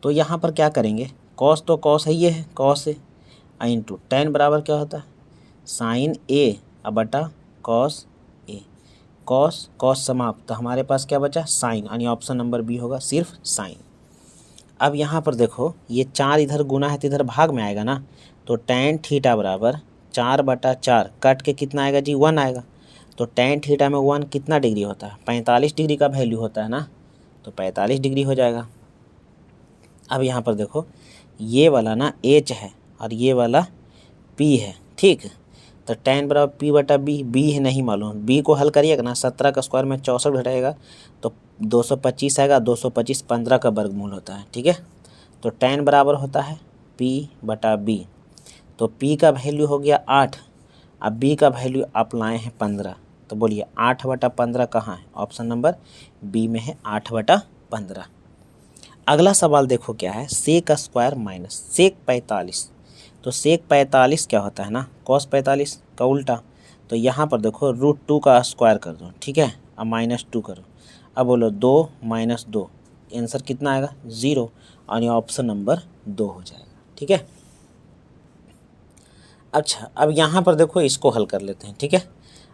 तो यहाँ पर क्या करेंगे, cos तो cos है, ये है cos है, इंटू tan बराबर क्या होता है साइन ए बटा कॉस ए, कॉस समाप्त, तो हमारे पास क्या बचा साइन यानी ऑप्शन नंबर बी होगा सिर्फ साइन। अब यहाँ पर देखो ये 4 इधर गुना है तो इधर भाग में आएगा ना, तो tan थीटा बराबर 4/4 कट के कितना आएगा जी 1 आएगा, तो tan थीटा में 1 कितना डिग्री होता है 45 डिग्री का वैल्यू होता है ना, तो 45 डिग्री हो जाएगा। अब यहाँ पर देखो ये वाला ना एच है और ये वाला पी है, ठीक, तो tan बराबर पी बटा बी है नहीं मालूम, बी को हल करिएगा ना 17 का स्क्वायर में 64 घटाएगा तो 225 आएगा, 225 15 का वर्गमूल होता है, ठीक है। तो tan बराबर होता है p बटा b, तो p का वैल्यू हो गया 8, अब b का वैल्यू आप लाए हैं 15, तो बोलिए 8/15 कहाँ है, ऑप्शन नंबर बी में है 8/15। अगला सवाल देखो क्या है, सेक स्क्वायर माइनस सेक 45, तो सेक 45 क्या होता है ना कॉस 45 का उल्टा, तो यहाँ पर देखो √2 का स्क्वायर कर दो, ठीक है, अब -2 करो, अब बोलो 2 - 2 आंसर कितना आएगा 0 यानी ऑप्शन नंबर 2 हो जाएगा, ठीक है। अच्छा अब यहाँ पर देखो इसको हल कर लेते हैं, ठीक है।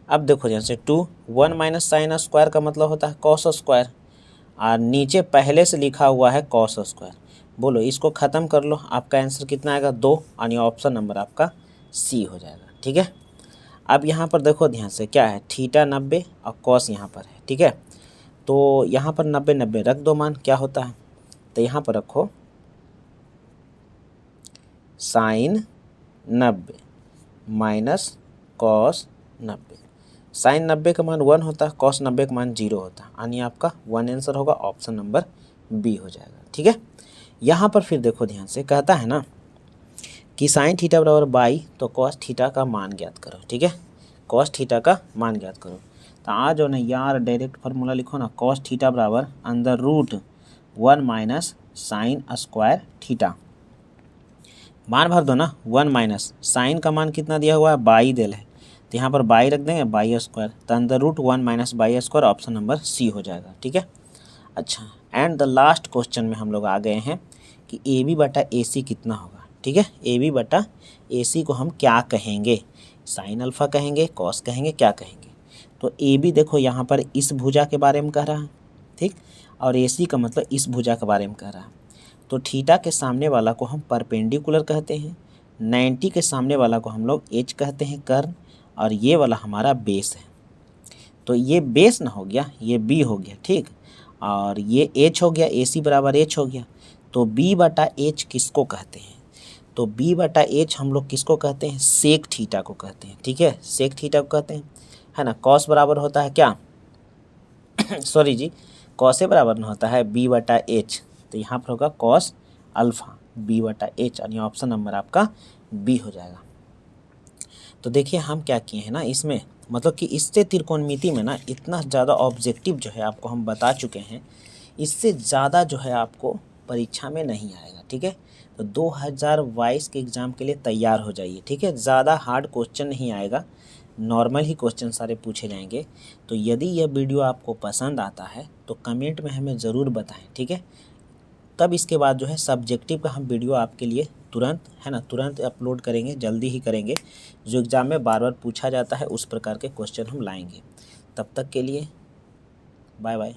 अब देखो जैसे 2 1 माइनस साइन स्क्वायर का मतलब होता है कॉस स्क्वायर, और नीचे पहले से लिखा हुआ है कॉस स्क्वायर, बोलो इसको ख़त्म कर लो, आपका आंसर कितना आएगा 2 यानी ऑप्शन नंबर आपका सी हो जाएगा, ठीक है। अब यहाँ पर देखो ध्यान से क्या है थीटा 90 और कॉस यहाँ पर है, ठीक है, तो यहाँ पर 90 रख दो मान क्या होता है, तो यहाँ पर रखो साइन 90 माइनस कॉस 90, साइन 90 का मान 1 होता है, कॉस 90 का मान 0 होता है, यानी आपका 1 आंसर होगा, ऑप्शन नंबर बी हो जाएगा, ठीक है। यहाँ पर फिर देखो ध्यान से कहता है ना कि साइन थीटा बराबर बाई, तो कॉस थीटा का मान ज्ञात करो, ठीक है, कॉस थीटा का मान ज्ञात करो, तो आ जाओ ना यार डायरेक्ट फार्मूला लिखो ना, कॉस थीटा बराबर √1 माइनस साइन स्क्वायर थीटा, मान भर दो ना 1 माइनस साइन का मान कितना दिया हुआ है बाई दिल है, तो यहाँ पर बाई रख देंगे बाई स्क्वायर, तो √1 minus by square option number C हो जाएगा, ठीक है। अच्छा, एंड द लास्ट क्वेश्चन में हम लोग आ गए हैं कि ए बी बटा ए सी कितना होगा। ठीक है, ए बी बटा ए सी को हम क्या कहेंगे, साइन अल्फ़ा कहेंगे, कॉस कहेंगे, क्या कहेंगे। तो ए बी देखो यहाँ पर इस भुजा के बारे में कह रहा है, ठीक, और ए सी का मतलब इस भुजा के बारे में कह रहा है। तो थीटा के सामने वाला को हम परपेंडिकुलर कहते हैं, 90 के सामने वाला को हम लोग एच कहते हैं कर्ण, और ये वाला हमारा बेस है। तो ये बेस ना हो गया, ये बी हो गया, ठीक, और ये एच हो गया, ए सी बराबर एच हो गया। तो बी बटा एच किसको कहते हैं, तो बी बटा एच हम लोग किसको कहते हैं, सेक थीटा को कहते हैं। ठीक है, सेक थीटा को कहते हैं, है ना। कॉस बराबर होता है क्या सॉरी जी, कॉस बराबर न होता है बी बटा एच, तो यहाँ पर होगा कॉस अल्फ़ा बी बटा एच, और ये ऑप्शन नंबर आपका बी हो जाएगा। तो देखिए हम क्या किए हैं ना इसमें, मतलब कि इससे त्रिकोणमिति में ना इतना ज़्यादा ऑब्जेक्टिव जो है आपको हम बता चुके हैं, इससे ज़्यादा जो है आपको परीक्षा में नहीं आएगा। ठीक है, तो 2022 के एग्ज़ाम के लिए तैयार हो जाइए। ठीक है, ज़्यादा हार्ड क्वेश्चन नहीं आएगा, नॉर्मल ही क्वेश्चन सारे पूछे जाएंगे। तो यदि यह वीडियो आपको पसंद आता है तो कमेंट में हमें ज़रूर बताएं। ठीक है, तब इसके बाद जो है सब्जेक्टिव का हम वीडियो आपके लिए तुरंत, है ना, तुरंत अपलोड करेंगे, जल्दी ही करेंगे। जो एग्ज़ाम में बार बार पूछा जाता है उस प्रकार के क्वेश्चन हम लाएंगे। तब तक के लिए बाय बाय।